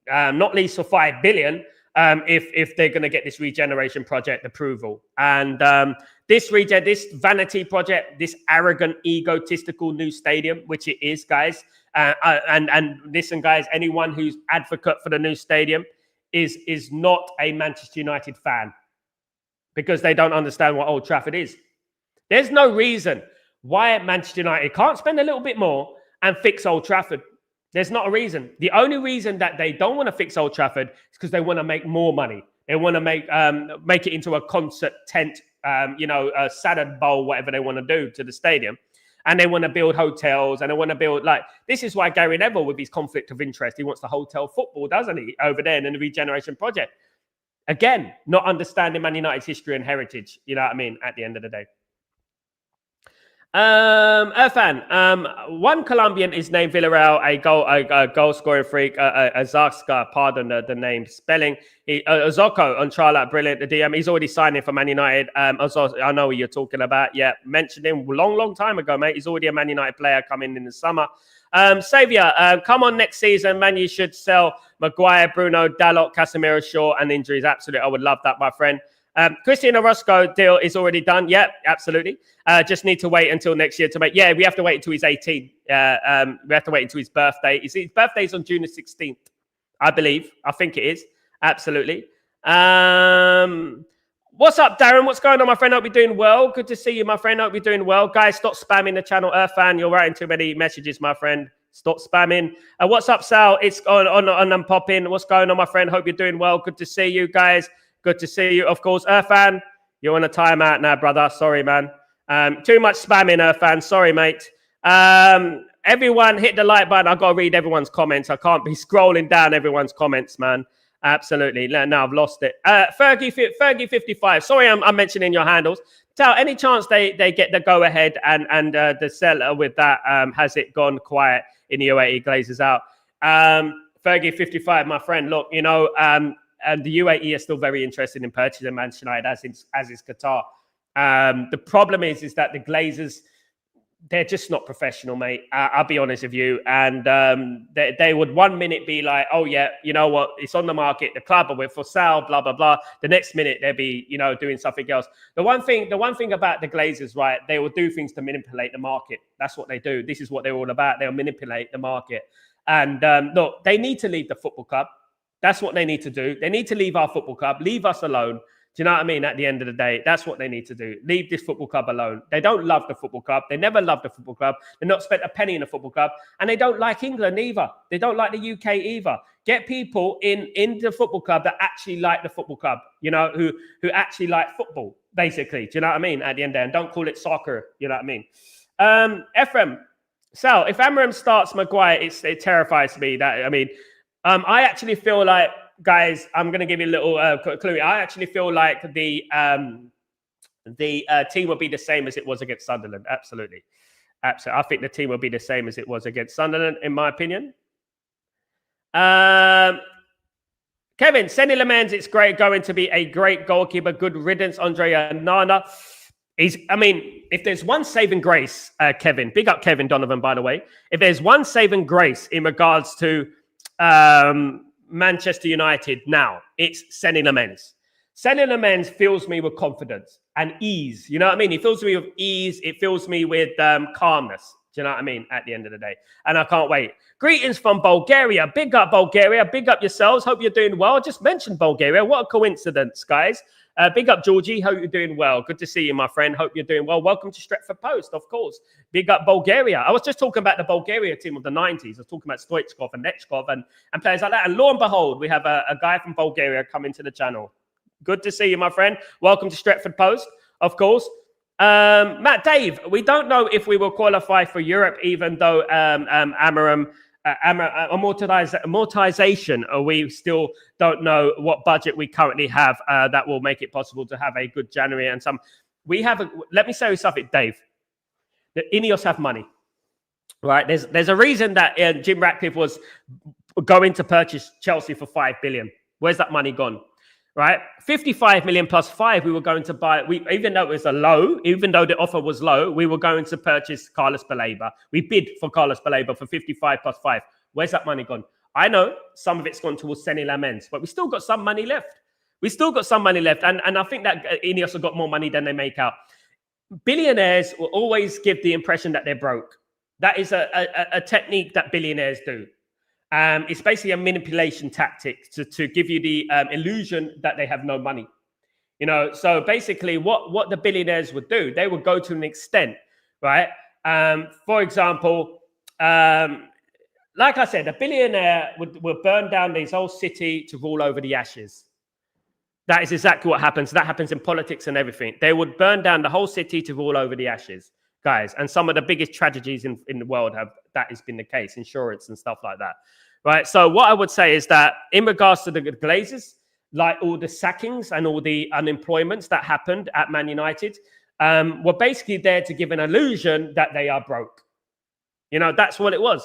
not least for 5 billion, if they're going to get this regeneration project approval. And this vanity project, this arrogant, egotistical new stadium, which it is, guys. And listen, guys, anyone who's advocate for the new stadium is not a Manchester United fan, because they don't understand what Old Trafford is. There's no reason why Manchester United can't spend a little bit more and fix Old Trafford. There's not a reason. The only reason that they don't want to fix Old Trafford is because they want to make more money. They want to make it into a concert tent, a salad bowl, whatever they want to do to the stadium. And they want to build hotels, and they want to build, this is why Gary Neville, with his conflict of interest, he wants the hotel football, doesn't he, over there in the regeneration project. Again, not understanding Man United's history and heritage, you know what I mean, at the end of the day. Irfan, one Colombian is named Villarreal, a goal scoring freak, Azarska, pardon the name spelling. Ozoko on Charlotte, brilliant. The DM, he's already signing for Man United. I know what you're talking about. Yeah, mentioned him long time ago, mate. He's already a Man United player coming in the summer. Saviour, come on next season, man. You should sell Maguire, Bruno, Dalot, Casemiro, Shaw, and injuries. Absolutely, I would love that, my friend. Cristiano Orozco deal is already done. Yep, absolutely. Just need to wait until next year to make. Yeah, we have to wait until he's 18. We have to wait until his birthday. His birthday's on June the 16th, I believe. I think it is. Absolutely. What's up, Darren? What's going on, my friend? Hope you're doing well. Good to see you, my friend. Hope you're doing well. Guys, stop spamming the channel. Earthfan, you're writing too many messages, my friend. Stop spamming. What's up, Sal? It's on and popping. What's going on, my friend? Hope you're doing well. Good to see you, guys. Good to see you. Of course, Earthfan, you're on a timeout now, brother. Sorry, man. Too much spamming, Earthfan. Sorry, mate. Everyone hit the like button. I've got to read everyone's comments. I can't be scrolling down everyone's comments, man. Absolutely. No, I've lost it. Fergie55. Sorry, I'm mentioning your handles. Tell, any chance they get the go ahead and the seller with that? Has it gone quiet in the UAE? Glazes out. Fergie55, my friend. Look, you know, the UAE is still very interested in purchasing Manchester United, as is Qatar. The problem is that the Glazers, they're just not professional, mate. I'll be honest with you. And they would 1 minute be like, oh, yeah, you know what? It's on the market. The club are for sale, blah, blah, blah. The next minute, they'll be, you know, doing something else. The one thing about the Glazers, right, they will do things to manipulate the market. That's what they do. This is what they're all about. They'll manipulate the market. And look, they need to leave the football club. That's what they need to do. They need to leave our football club, leave us alone. Do you know what I mean? At the end of the day, that's what they need to do. Leave this football club alone. They don't love the football club. They never loved the football club. They've not spent a penny in the football club. And they don't like England either. They don't like the UK either. Get people in the football club that actually like the football club, you know, who actually like football, basically. Do you know what I mean? At the end of the day. And don't call it soccer. You know what I mean? Ephraim, Sal, if Amorim starts Maguire, it terrifies me. That, I mean, I actually feel like, guys, I'm going to give you a little clue. I actually feel like the team will be the same as it was against Sunderland. Absolutely. Absolutely. I think the team will be the same as it was against Sunderland, in my opinion. Kevin, Senny Lamans, it's going to be a great goalkeeper. Good riddance, Andre Onana. I mean, if there's one saving grace, Kevin, big up Kevin Donovan, by the way. If there's one saving grace in regards to Manchester United now, it's Senny Lamans. Senny Lamans fills me with confidence and ease. You know what I mean? He fills me with ease. It fills me with calmness. Do you know what I mean? At the end of the day. And I can't wait. Greetings from Bulgaria. Big up, Bulgaria. Big up yourselves. Hope you're doing well. Just mentioned Bulgaria. What a coincidence, guys. Big up, Georgie. Hope you're doing well. Good to see you, my friend. Hope you're doing well. Welcome to Stretford Post, of course. Big up, Bulgaria. I was just talking about the Bulgaria team of the 90s. I was talking about Stoichkov and Nechkov and players like that. And lo and behold, we have a guy from Bulgaria coming to the channel. Good to see you, my friend. Welcome to Stretford Post, of course. Matt, Dave, we don't know if we will qualify for Europe, even though Amorim amortization, we still don't know what budget we currently have that will make it possible to have a good January and some. Let me say something, Dave. The Ineos have money, right? There's a reason that Jim Ratcliffe was going to purchase Chelsea for $5 billion. Where's that money gone? Right, 55 million plus 5. We were going to buy. Even though it was even though the offer was low, we were going to purchase Carlos Baleba. We bid for Carlos Baleba for 55 plus 5. Where's that money gone? I know some of it's gone towards Senny Lamens, but we still got some money left. And I think that Ineos have got more money than they make out. Billionaires will always give the impression that they're broke. That is a technique that billionaires do. It's basically a manipulation tactic to give you the illusion that they have no money. You know, so basically what the billionaires would do, they would go to an extent, right? For example, like I said, a billionaire would burn down this whole city to rule over the ashes. That is exactly what happens. That happens in politics and everything. They would burn down the whole city to rule over the ashes, guys. And some of the biggest tragedies in the world that has been the case, insurance and stuff like that. Right. So what I would say is that in regards to the Glazers, like all the sackings and all the unemployments that happened at Man United, were basically there to give an illusion that they are broke. You know, that's what it was.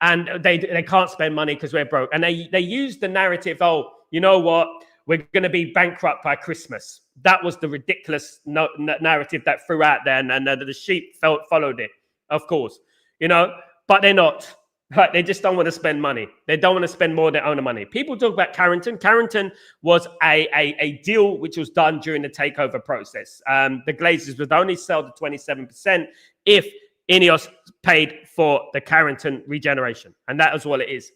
And they can't spend money because we're broke. And they used the narrative, oh, you know what? We're going to be bankrupt by Christmas. That was the ridiculous narrative that threw out there. And the sheep followed it, of course. You know, but they're not. Right, they just don't want to spend money. They don't want to spend more of their own money. People talk about Carrington. Carrington was a deal which was done during the takeover process. The Glazers would only sell the 27% if Ineos paid for the Carrington regeneration. And that is what it is.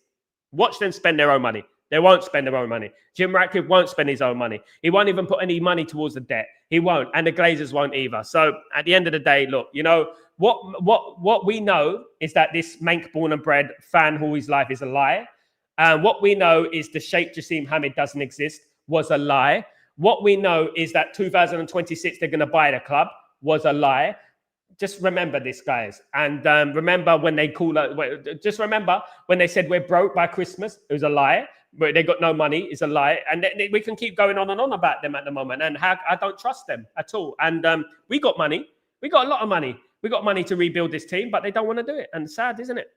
Watch them spend their own money. They won't spend their own money. Jim Ratcliffe won't spend his own money. He won't even put any money towards the debt. He won't. And the Glazers won't either. So at the end of the day, look, you know, what we know is that this Mank born and bred fan who his life is a lie. And what we know is the Sheikh Jassim Hamid doesn't exist was a lie. What we know is that 2026 they're going to buy the club was a lie. Just remember this, guys. And remember when they just remember when they said we're broke by Christmas, it was a lie. But they got no money, is a lie. And we can keep going on and on about them at the moment. And I don't trust them at all. And we got money. We got a lot of money. We got money to rebuild this team, but they don't want to do it. And sad, isn't it?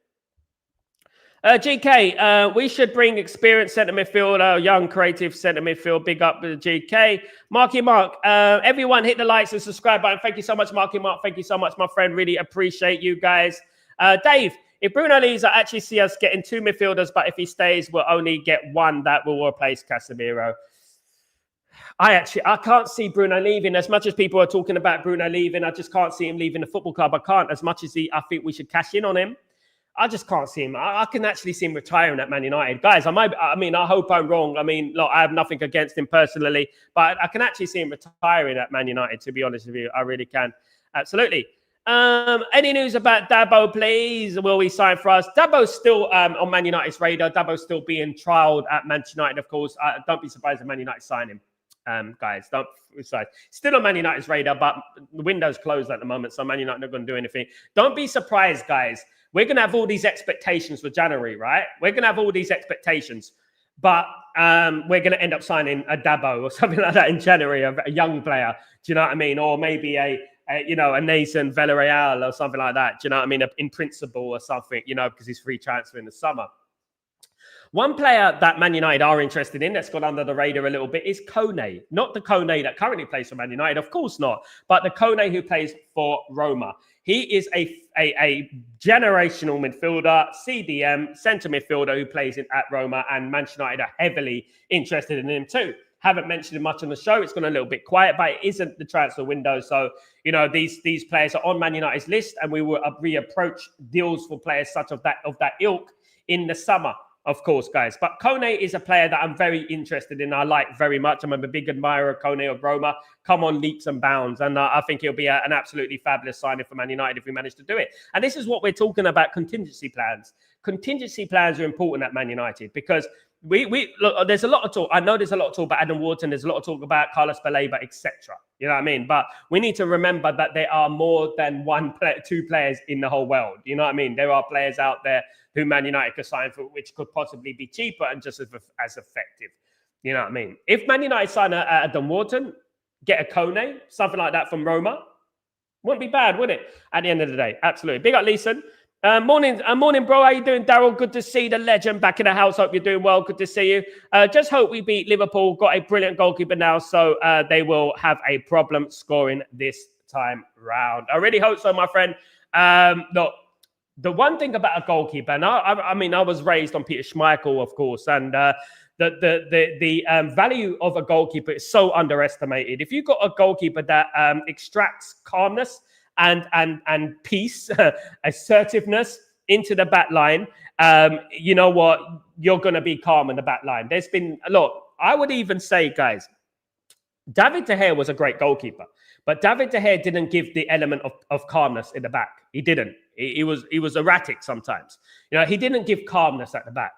GK, we should bring experienced centre midfielder, young creative centre midfield. Big up to GK. Marky Mark, everyone hit the likes and subscribe button. Thank you so much, Marky Mark. Thank you so much, my friend. Really appreciate you guys. Dave, if Bruno leaves, I actually see us getting 2 midfielders, but if he stays, we'll only get one that will replace Casemiro. I can't see Bruno leaving. As much as people are talking about Bruno leaving, I just can't see him leaving the football club. I can't. As much as I think we should cash in on him, I just can't see him. I can actually see him retiring at Man United. Guys, I hope I'm wrong. I mean, look, I have nothing against him personally, but I can actually see him retiring at Man United, to be honest with you. I really can. Absolutely. Any news about Dabo, please? Will he sign for us? Dabo's still on Man United's radar. Dabo's still being trialled at Manchester United, of course. Don't be surprised if Man United sign him. Guys, don't decide. Still on Man United's radar, but the window's closed at the moment, so Man United not going to do anything. Don't be surprised, guys. We're going to have all these expectations for January, right? We're going to have all these expectations, but we're going to end up signing a Dabo or something like that in January, a young player. Do you know what I mean? Or maybe a Nathan Villarreal or something like that. Do you know what I mean? In principle or something, because he's free transfer in the summer. One player that Man United are interested in that's gone under the radar a little bit is Kone. Not the Kone that currently plays for Man United, of course not, but the Kone who plays for Roma. He is a generational midfielder, CDM, centre midfielder who plays at Roma, and Manchester United are heavily interested in him too. Haven't mentioned him much on the show. It's gone a little bit quiet, but it isn't the transfer window. So, these players are on Man United's list, and we will reapproach deals for players such of that ilk in the summer. Of course, guys. But Kone is a player that I'm very interested in. I like very much. I'm a big admirer of Kone of Roma. Come on leaps and bounds. And I think he'll be an absolutely fabulous signing for Man United if we manage to do it. And this is what we're talking about, contingency plans. Contingency plans are important at Man United because we look, there's a lot of talk. I know there's a lot of talk about Adam Wharton. There's a lot of talk about Carlos BALEBA, etc. You know what I mean? But we need to remember that there are more than two players in the whole world. You know what I mean? There are players out there who Man United could sign for, which could possibly be cheaper and just as effective. You know what I mean? If Man United sign a Adam Wharton, get a Kone, something like that from Roma, wouldn't be bad, would it? At the end of the day, absolutely. Big up, Leeson. Morning, bro. How you doing, Daryl? Good to see the legend back in the house. Hope you're doing well. Good to see you. Just hope we beat Liverpool. Got a brilliant goalkeeper now, so they will have a problem scoring this time round. I really hope so, my friend. Look, the one thing about a goalkeeper, and I was raised on Peter Schmeichel, of course, and the value of a goalkeeper is so underestimated. If you've got a goalkeeper that extracts calmness and peace, assertiveness into the back line, you know what? You're going to be calm in the back line. I would even say, guys, David De Gea was a great goalkeeper, but David De Gea didn't give the element of calmness in the back. He didn't. He was erratic sometimes. He didn't give calmness at the back.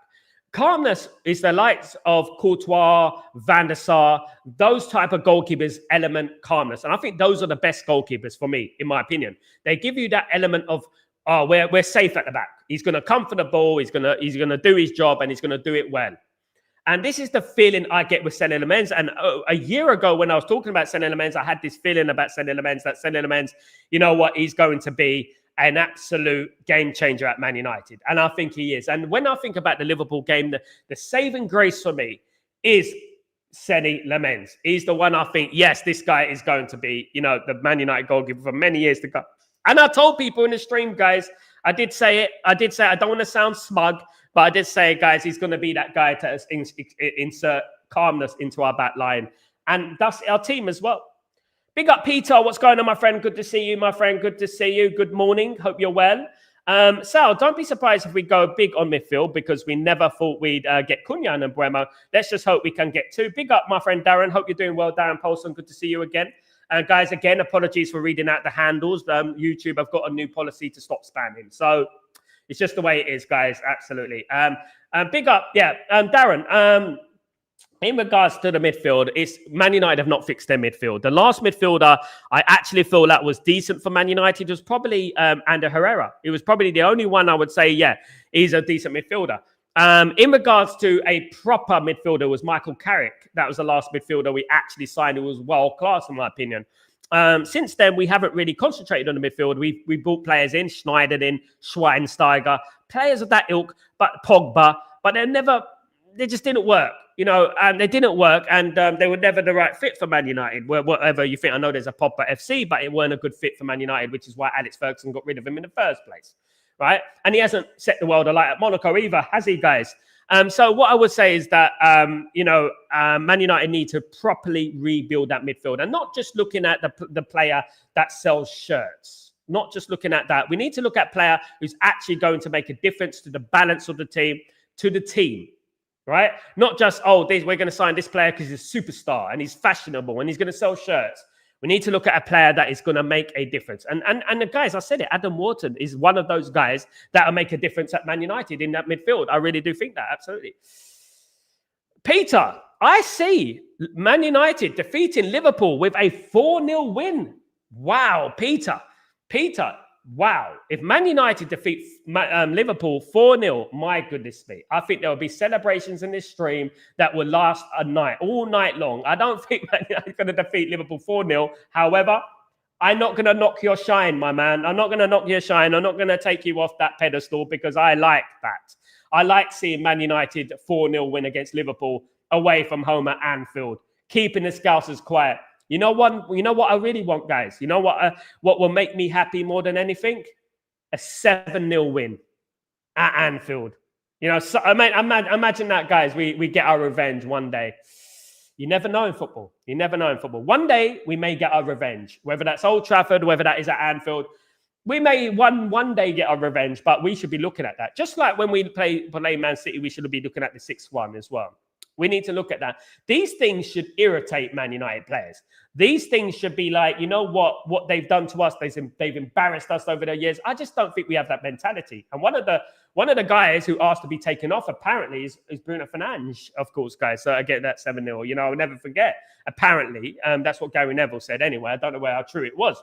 Calmness is the likes of Courtois, Van der Sar, those type of goalkeepers, element calmness. And I think those are the best goalkeepers for me, in my opinion. They give you that element of, we're safe at the back. He's going to come for the ball. He's going to do his job, and he's going to do it well. And this is the feeling I get with Sen Lemens. And a year ago, when I was talking about Sen Lemens, I had this feeling about Sen Lemens, that Sen Lemens, you know what, he's going to be an absolute game changer at Man United. And I think he is. And when I think about the Liverpool game, the saving grace for me is Sen Lemens. He's the one I think, yes, this guy is going to be, the Man United goalkeeper for many years to come. And I told people in the stream, guys, I did say it. I don't want to sound smug, but I did say, guys, he's going to be that guy to insert calmness into our back line. And thus our team as well. Big up, Peter. What's going on, my friend? Good to see you, my friend. Good to see you. Good morning. Hope you're well. Sal, don't be surprised if we go big on midfield because we never thought we'd get Cunha and Buemo. Let's just hope we can get two. Big up, my friend Darren. Hope you're doing well, Darren Polson. Good to see you again. Guys, again, apologies for reading out the handles. YouTube, I've got a new policy to stop spamming. So it's just the way it is, guys. Absolutely. Big up, Darren. In regards to the midfield, it's Man United have not fixed their midfield. The last midfielder I actually feel that was decent for Man United was probably Ander Herrera. It was probably the only one I would say, yeah, he's a decent midfielder. In regards to a proper midfielder was Michael Carrick. That was the last midfielder we actually signed who was world-class, in my opinion. Since then, we haven't really concentrated on the midfield. We brought players in, Schneider in, Schweinsteiger, players of that ilk, but Pogba, but they just didn't work. You know, and they didn't work, and they were never the right fit for Man United. Whatever you think, I know there's a Pogba FC, but it weren't a good fit for Man United, which is why Alex Ferguson got rid of him in the first place, right? And he hasn't set the world alight at Monaco either, has he, guys? So what I would say is that, Man United need to properly rebuild that midfield and not just looking at the player that sells shirts. Not just looking at that. We need to look at a player who's actually going to make a difference to the balance of the team, to the team. Right? Not just, we're going to sign this player because he's a superstar and he's fashionable and he's going to sell shirts. We need to look at a player that is going to make a difference. And the guys, I said it, Adam Wharton is one of those guys that will make a difference at Man United in that midfield. I really do think that, absolutely. Peter, I see Man United defeating Liverpool with a 4-0 win. Wow, Peter. Wow. If Man United defeat Liverpool 4-0, my goodness me. I think there will be celebrations in this stream that will last all night long. I don't think Man United is going to defeat Liverpool 4-0. However, I'm not going to knock your shine, my man. I'm not going to knock your shine. I'm not going to take you off that pedestal because I like that. I like seeing Man United 4-0 win against Liverpool away from home at Anfield, keeping the Scousers quiet. You know what I really want, guys? You know what will make me happy more than anything? A 7-0 win at Anfield. You know, so, imagine that, guys. We get our revenge one day. You never know in football. One day we may get our revenge, whether that's Old Trafford, whether that is at Anfield. We may one day get our revenge, but we should be looking at that. Just like when we play Man City, we should be looking at the 6-1 as well. We need to look at that. These things should irritate Man United players. These things should be like, you know what they've done to us. They've embarrassed us over the years. I just don't think we have that mentality. And one of the guys who asked to be taken off apparently is Bruno Fernandes, of course, guys. So I get that 7-0. You know, I'll never forget. Apparently, that's what Gary Neville said anyway. I don't know how true it was,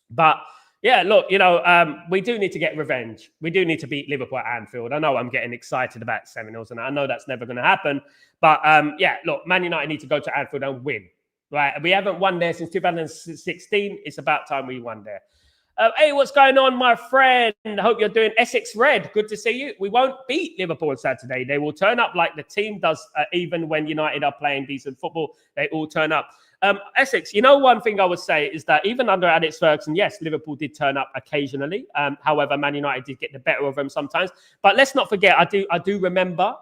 but. Yeah, look, we do need to get revenge. We do need to beat Liverpool at Anfield. I know I'm getting excited about 7-0, and I know that's never going to happen. But, look, Man United need to go to Anfield and win. Right? We haven't won there since 2016. It's about time we won there. Hey, what's going on, my friend? I hope you're doing Essex Red. Good to see you. We won't beat Liverpool on Saturday. They will turn up like the team does, even when United are playing decent football. They all turn up. Essex, one thing I would say is that even under Alex Ferguson, yes, Liverpool did turn up occasionally. However, Man United did get the better of them sometimes. But let's not forget, I do remember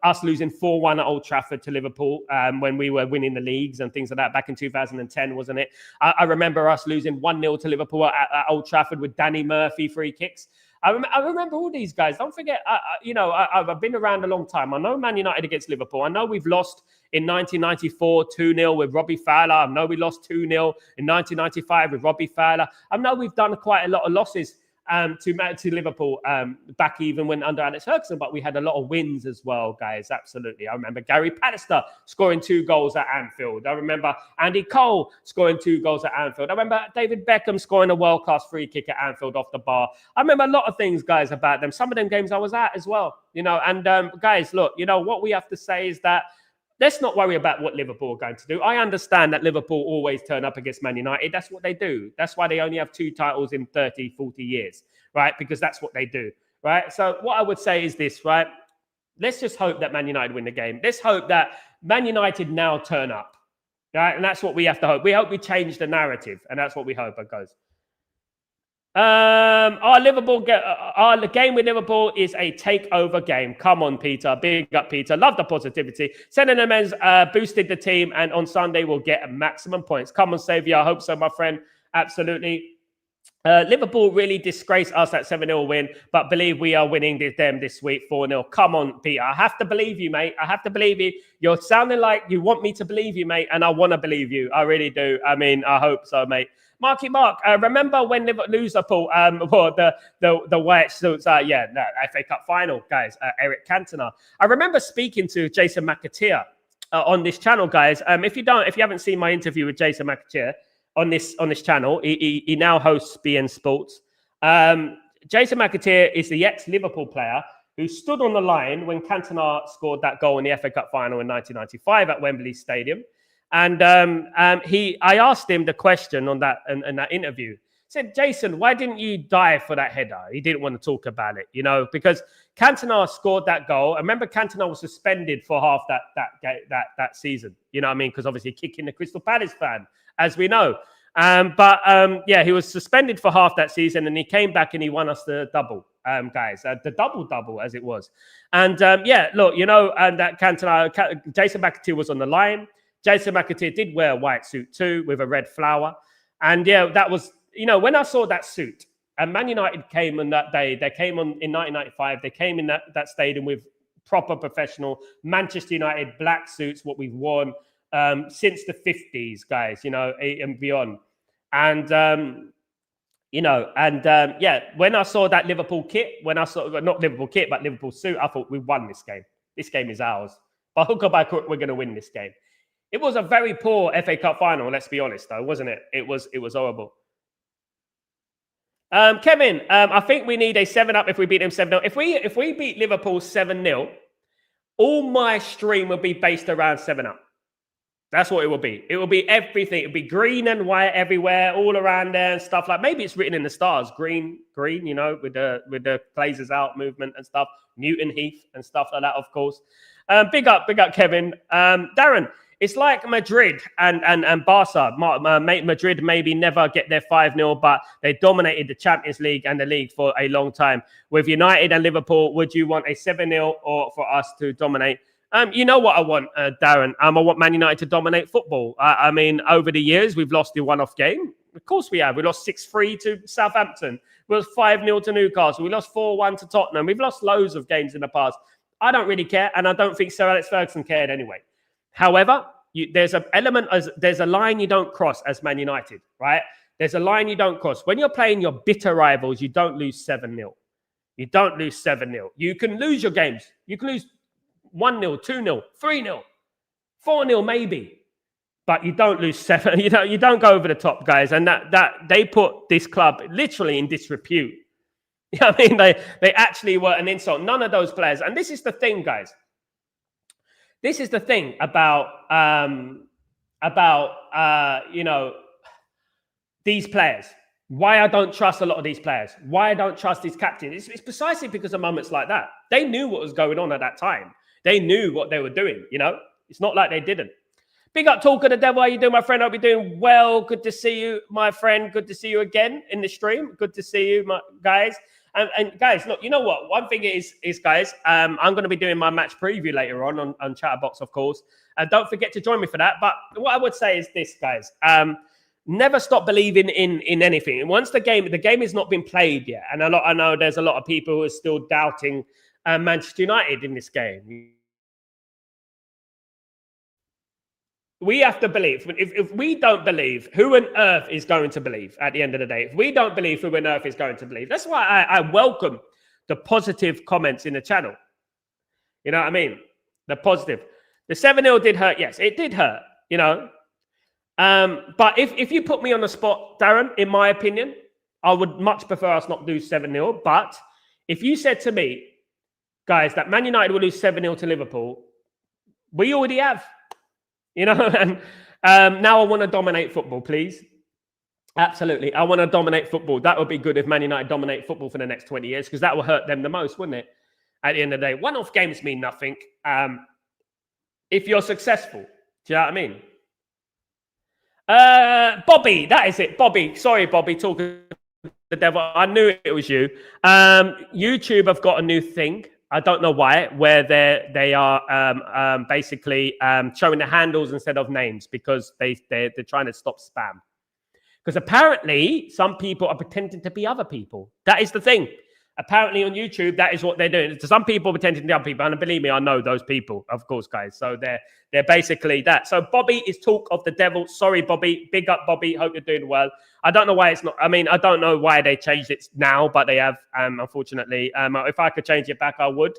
us losing 4-1 at Old Trafford to Liverpool when we were winning the leagues and things like that back in 2010, wasn't it? I remember us losing 1-0 to Liverpool at Old Trafford with Danny Murphy free kicks. I remember all these guys. Don't forget, I've been around a long time. I know Man United against Liverpool. I know we've lost in 1994 2-0 with Robbie Fowler. I know we lost 2-0 in 1995 with Robbie Fowler. I know we've done quite a lot of losses to Liverpool back even when under Alex Ferguson, but we had a lot of wins as well, guys. Absolutely. I remember Gary Pallister scoring 2 goals at Anfield. I remember Andy Cole scoring 2 goals at Anfield. I remember David Beckham scoring a world-class free kick at Anfield off the bar. I remember a lot of things, guys, about them. Some of them games I was at as well, and guys, look, what we have to say is that let's not worry about what Liverpool are going to do. I understand that Liverpool always turn up against Man United. That's what they do. That's why they only have 2 titles in 30, 40 years, right? Because that's what they do, right? So what I would say is this, right? Let's just hope that Man United win the game. Let's hope that Man United now turn up, right? And that's what we have to hope. We hope we change the narrative, and that's what we hope it goes. Our our game with Liverpool is a takeover game. Come on, Peter. Big up, Peter. Love the positivity. Senator Men's boosted the team, and on Sunday we'll get maximum points. Come on, Saviour. I hope so, my friend. Absolutely. Liverpool really disgraced us at 7-0 win, but believe we are winning them this week 4-0. Come on, Peter. I have to believe you, mate. I have to believe you. You're sounding like you want me to believe you, mate, and I want to believe you. I really do. I mean, I hope so, mate. Marky Mark, remember when Liverpool, the white suits, FA Cup final, guys, Eric Cantona. I remember speaking to Jason McAteer on this channel, guys. If you haven't seen my interview with Jason McAteer on this channel, he now hosts BN Sports. Jason McAteer is the ex-Liverpool player who stood on the line when Cantona scored that goal in the FA Cup final in 1995 at Wembley Stadium. And I asked him the question on that in that interview. I said, Jason, why didn't you dive for that header? He didn't want to talk about it, because Cantona scored that goal. I remember Cantona was suspended for half that season. You know what I mean? Because obviously kicking the Crystal Palace fan, as we know. He was suspended for half that season, and he came back and he won us the double, guys, the double as it was. And and that Cantona, Jason McAteer was on the line. Jason McAteer did wear a white suit too, with a red flower. And that was, when I saw that suit, and Man United came on that day, they came on in 1995, they came in that stadium with proper professional Manchester United black suits, what we've worn since the 50s, guys, and beyond. And, when I saw that Liverpool kit, not Liverpool kit, but Liverpool suit, I thought we won this game. This game is ours. By hook or by crook, we're going to win this game. It was a very poor FA Cup final, let's be honest, though, wasn't it? It was horrible. Kevin, I think we need a 7-up if we beat them 7-0. If we beat Liverpool 7-0, all my stream will be based around 7-up. That's what it will be. It will be everything. It will be green and white everywhere, all around there and stuff like. Maybe it's written in the stars, green, with the Glazers out movement and stuff. Newton Heath and stuff like that, of course. Big up, Kevin. Darren. It's like Madrid and Barca. Madrid maybe never get their 5-0, but they dominated the Champions League and the league for a long time. With United and Liverpool, would you want a 7-0 or for us to dominate? You know what I want, Darren? I want Man United to dominate football. I mean, over the years, we've lost the one-off game. Of course we have. We lost 6-3 to Southampton. We lost 5-0 to Newcastle. We lost 4-1 to Tottenham. We've lost loads of games in the past. I don't really care, and I don't think Sir Alex Ferguson cared anyway. However, there's a line you don't cross as Man United, right? There's a line you don't cross. When you're playing your bitter rivals, you don't lose 7-0. You don't lose 7-0. You can lose your games. You can lose 1-0, 2-0, 3-0, 4-0 maybe. But you don't lose 7. You don't go over the top, guys. And that they put this club literally in disrepute. I mean, they actually were an insult. None of those players. And this is the thing, guys. This is the thing about these players. Why I don't trust a lot of these players. Why I don't trust these captains. It's precisely because of moments like that. They knew what was going on at that time. They knew what they were doing, It's not like they didn't. Big up, Talk of the Devil. How you doing, my friend? Hope you're doing well. Good to see you, my friend. Good to see you again in the stream. Good to see you, my guys. And guys, look, you know what? One thing is guys, I'm going to be doing my match preview later on Chatterbox, of course. Don't forget to join me for that. But what I would say is this, guys. Never stop believing in anything. And once the game has not been played yet, and I know there's a lot of people who are still doubting Manchester United in this game. We have to believe. If we don't believe, who on earth is going to believe at the end of the day? If we don't believe, who on earth is going to believe? That's why I welcome the positive comments in the channel. You know what I mean? The positive. The 7-0 did hurt. Yes, it did hurt, But if you put me on the spot, Darren, in my opinion, I would much prefer us not do 7-0. But if you said to me, guys, that Man United will lose 7-0 to Liverpool, we already have. And now I want to dominate football, please. Absolutely. I want to dominate football. That would be good if Man United dominate football for the next 20 years, because that will hurt them the most, wouldn't it? At the end of the day, one-off games mean nothing if you're successful. Do you know what I mean? Bobby, that is it. Bobby. Sorry, Bobby. Talking the devil. I knew it was you. YouTube have got a new thing. I don't know why, where they are basically showing the handles instead of names because they're trying to stop spam. Because apparently some people are pretending to be other people. That is the thing. Apparently on YouTube, that is what they're doing. So some people pretending to be other people, and believe me, I know those people, of course, guys. So they're basically that. So Bobby is talk of the devil. Sorry, Bobby. Big up, Bobby. Hope you're doing well. I don't know why it's not. I mean, I don't know why they changed it now, but they have. Unfortunately, if I could change it back, I would.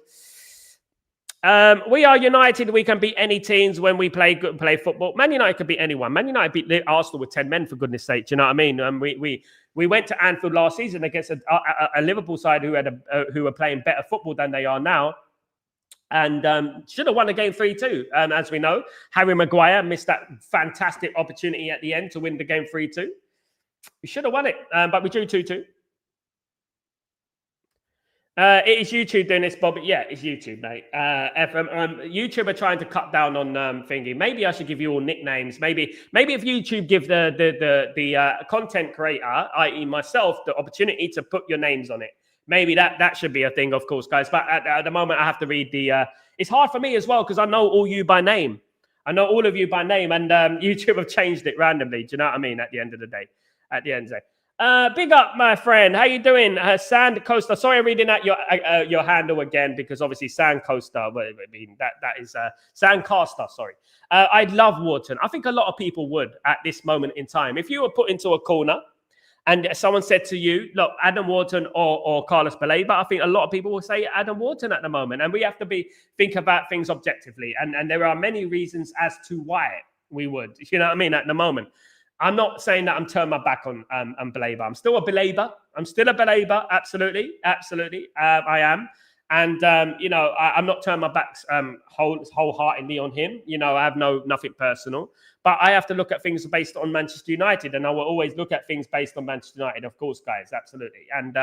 We are united. We can beat any teams when we play football. Man United could beat anyone. Man United beat Arsenal with 10 men, for goodness sake. Do you know what I mean? We went to Anfield last season against a Liverpool side who were playing better football than they are now, and should have won the game 3-2. As we know, Harry Maguire missed that fantastic opportunity at the end to win the game 3-2. We should have won it, but we drew 2-2. It is YouTube doing this, Bob. Yeah, it's YouTube, mate. YouTube are trying to cut down on thingy. Maybe I should give you all nicknames. Maybe if YouTube give the content creator, i.e. myself, the opportunity to put your names on it. Maybe that should be a thing, of course, guys. But at the moment, I have to read the. It's hard for me as well because I know all you by name. I know all of you by name, and YouTube have changed it randomly. Do you know what I mean? At the end of the day. Big up, my friend. How you doing? Sand Coaster. Sorry, I'm reading out your handle again because obviously Sand Coaster. I mean that is Sandcaster. Sorry. I'd love Wharton. I think a lot of people would at this moment in time. If you were put into a corner and someone said to you, "Look, Adam Wharton or Carlos BALEBA," I think a lot of people will say Adam Wharton at the moment. And we have to think about things objectively. And there are many reasons as to why we would. You know what I mean? At the moment. I'm not saying that I'm turning my back on BALEBA. I'm still a BALEBA. Absolutely. I am. And, I'm not turning my back wholeheartedly on him. You know, I have nothing personal. But I have to look at things based on Manchester United. And I will always look at things based on Manchester United, of course, guys. Absolutely. And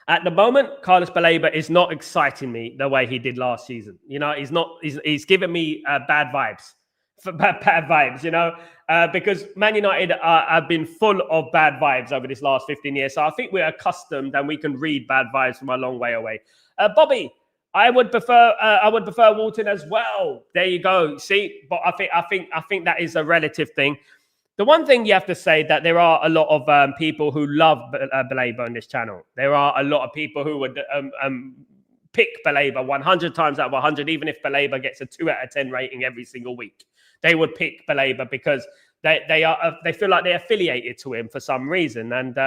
at the moment, Carlos BALEBA is not exciting me the way he did last season. You know, he's giving me bad vibes. Bad vibes, you know, because Man United have been full of bad vibes over this last 15 years. So I think we're accustomed and we can read bad vibes from a long way away. Bobby, I would prefer Wharton as well. There you go. See, but I think that is a relative thing. The one thing you have to say that there are a lot of people who love BALEBA on this channel. There are a lot of people who would pick BALEBA 100 times out of 100, even if BALEBA gets a 2 out of 10 rating every single week. They would pick BALEBA because they feel like they're affiliated to him for some reason. And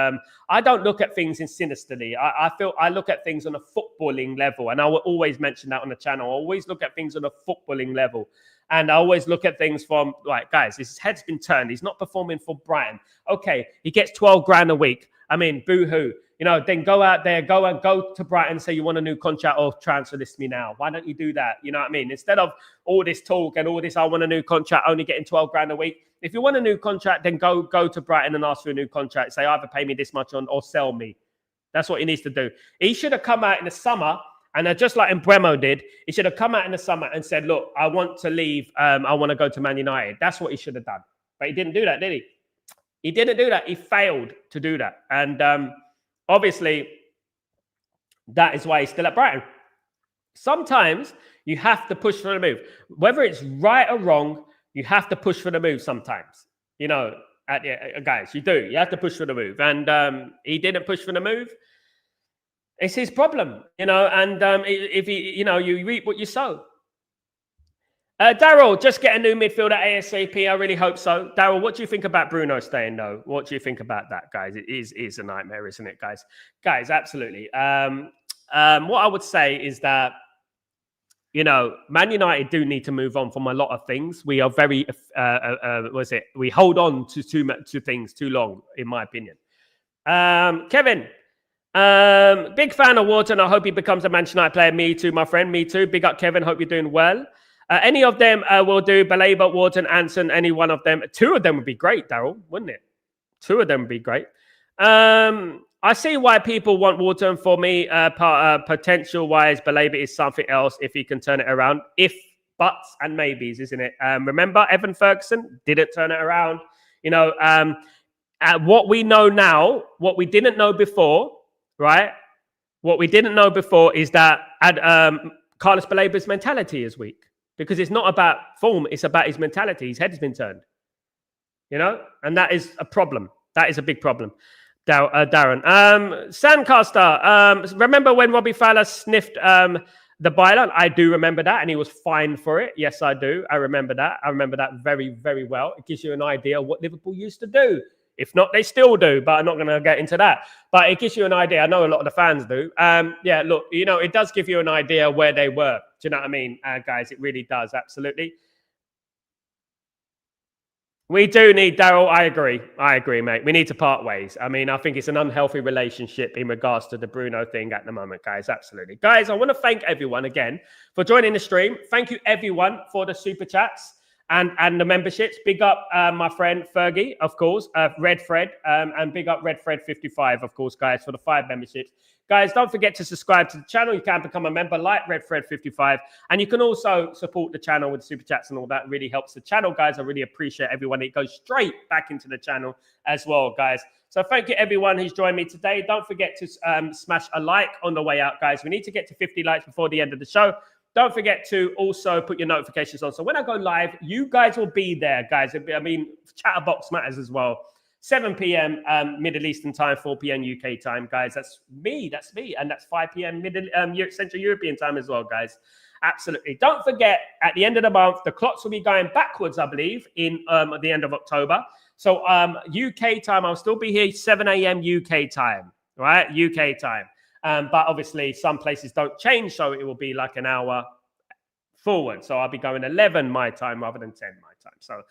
I don't look at things in sinisterly. I look at things on a footballing level. And I will always mention that on the channel. I always look at things on a footballing level. And I always look at things from, like, guys, his head's been turned. He's not performing for Brighton. Okay, he gets 12 grand a week. I mean, boo-hoo. You know, then go out there, go to Brighton and say you want a new contract or transfer this to me now. Why don't you do that? You know what I mean? Instead of all this talk and all this, I want a new contract, only getting 12 grand a week. If you want a new contract, then go to Brighton and ask for a new contract. Say, either pay me this much or sell me. That's what he needs to do. He should have come out in the summer, and just like Mbremo did, he should have come out in the summer and said, look, I want to leave. I want to go to Man United. That's what he should have done. But he didn't do that, did he? He didn't do that. He failed to do that. And obviously, that is why he's still at Brighton. Sometimes you have to push for the move. Whether it's right or wrong, you have to push for the move sometimes. You know, guys, you do. You have to push for the move. And he didn't push for the move. It's his problem, you know. And if he, you know, you reap what you sow. Daryl, just get a new midfielder ASAP. I really hope so. Daryl, what do you think about Bruno staying, though? What do you think about that, guys? It is a nightmare, isn't it, guys? Guys, absolutely. What I would say is that, you know, Man United do need to move on from a lot of things. We are very, we hold on to things too long, in my opinion. Kevin, big fan of Wharton. I hope he becomes a Manchester United player. Me too, my friend. Me too. Big up, Kevin. Hope you're doing well. Any of them will do. BALEBA, Wharton, Anson, any one of them. 2 of them would be great, Daryl, wouldn't it? 2 of them would be great. I see why people want Wharton. For me, potential-wise, BALEBA is something else if he can turn it around. If, buts, and maybes, isn't it? Remember, Evan Ferguson didn't turn it around. You know, what we know now, what we didn't know before, right? What we didn't know before is that Carlos BALEBA's mentality is weak, because it's not about form, it's about his mentality. His head has been turned, you know, and that is a problem. That is a big problem. Darren. Sandcaster, remember when Robbie Fowler sniffed the byline? I do remember that, and he was fined for it. Yes, I do. I remember that. I remember that very, very well. It gives you an idea of what Liverpool used to do. If not, they still do, but I'm not going to get into that. But it gives you an idea. I know a lot of the fans do. Yeah, look, you know, it does give you an idea where they were. Do you know what I mean, guys? It really does, absolutely. We do need, Daryl, I agree, mate. We need to part ways. I mean, I think it's an unhealthy relationship in regards to the Bruno thing at the moment, guys. Absolutely. Guys, I want to thank everyone again for joining the stream. Thank you, everyone, for the super chats and the memberships. Big up my friend Fergie, of course, Red Fred, and big up Red Fred 55, of course, guys, for the 5 memberships. Guys, don't forget to subscribe to the channel. You can become a member like Red Fred 55. And you can also support the channel with super chats and all that. It really helps the channel, guys. I really appreciate everyone. It goes straight back into the channel as well, guys. So thank you, everyone who's joined me today. Don't forget to smash a like on the way out, guys. We need to get to 50 likes before the end of the show. Don't forget to also put your notifications on. So when I go live, you guys will be there, guys. I mean, Chatterbox matters as well. 7 p.m. Middle Eastern time, 4 p.m. UK time, guys. That's me. And that's 5 p.m. Central European time as well, guys. Absolutely. Don't forget, at the end of the month, the clocks will be going backwards, I believe, in at the end of October. So UK time, I'll still be here 7 a.m. UK time, right? UK time. But obviously, some places don't change, so it will be like an hour forward. So I'll be going 11 my time rather than 10 my time. So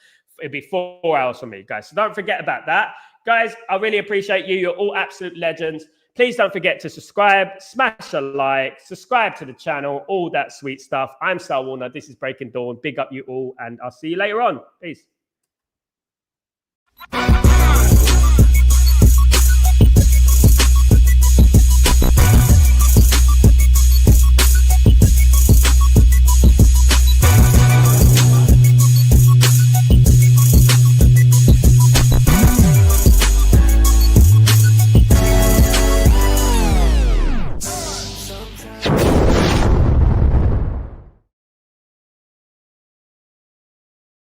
it'll be 4 hours for me, guys. So don't forget about that. Guys, I really appreciate you. You're all absolute legends. Please don't forget to subscribe, smash a like, subscribe to the channel, all that sweet stuff. I'm Sal Warner. This is Breaking Dawn. Big up you all, and I'll see you later on. Peace.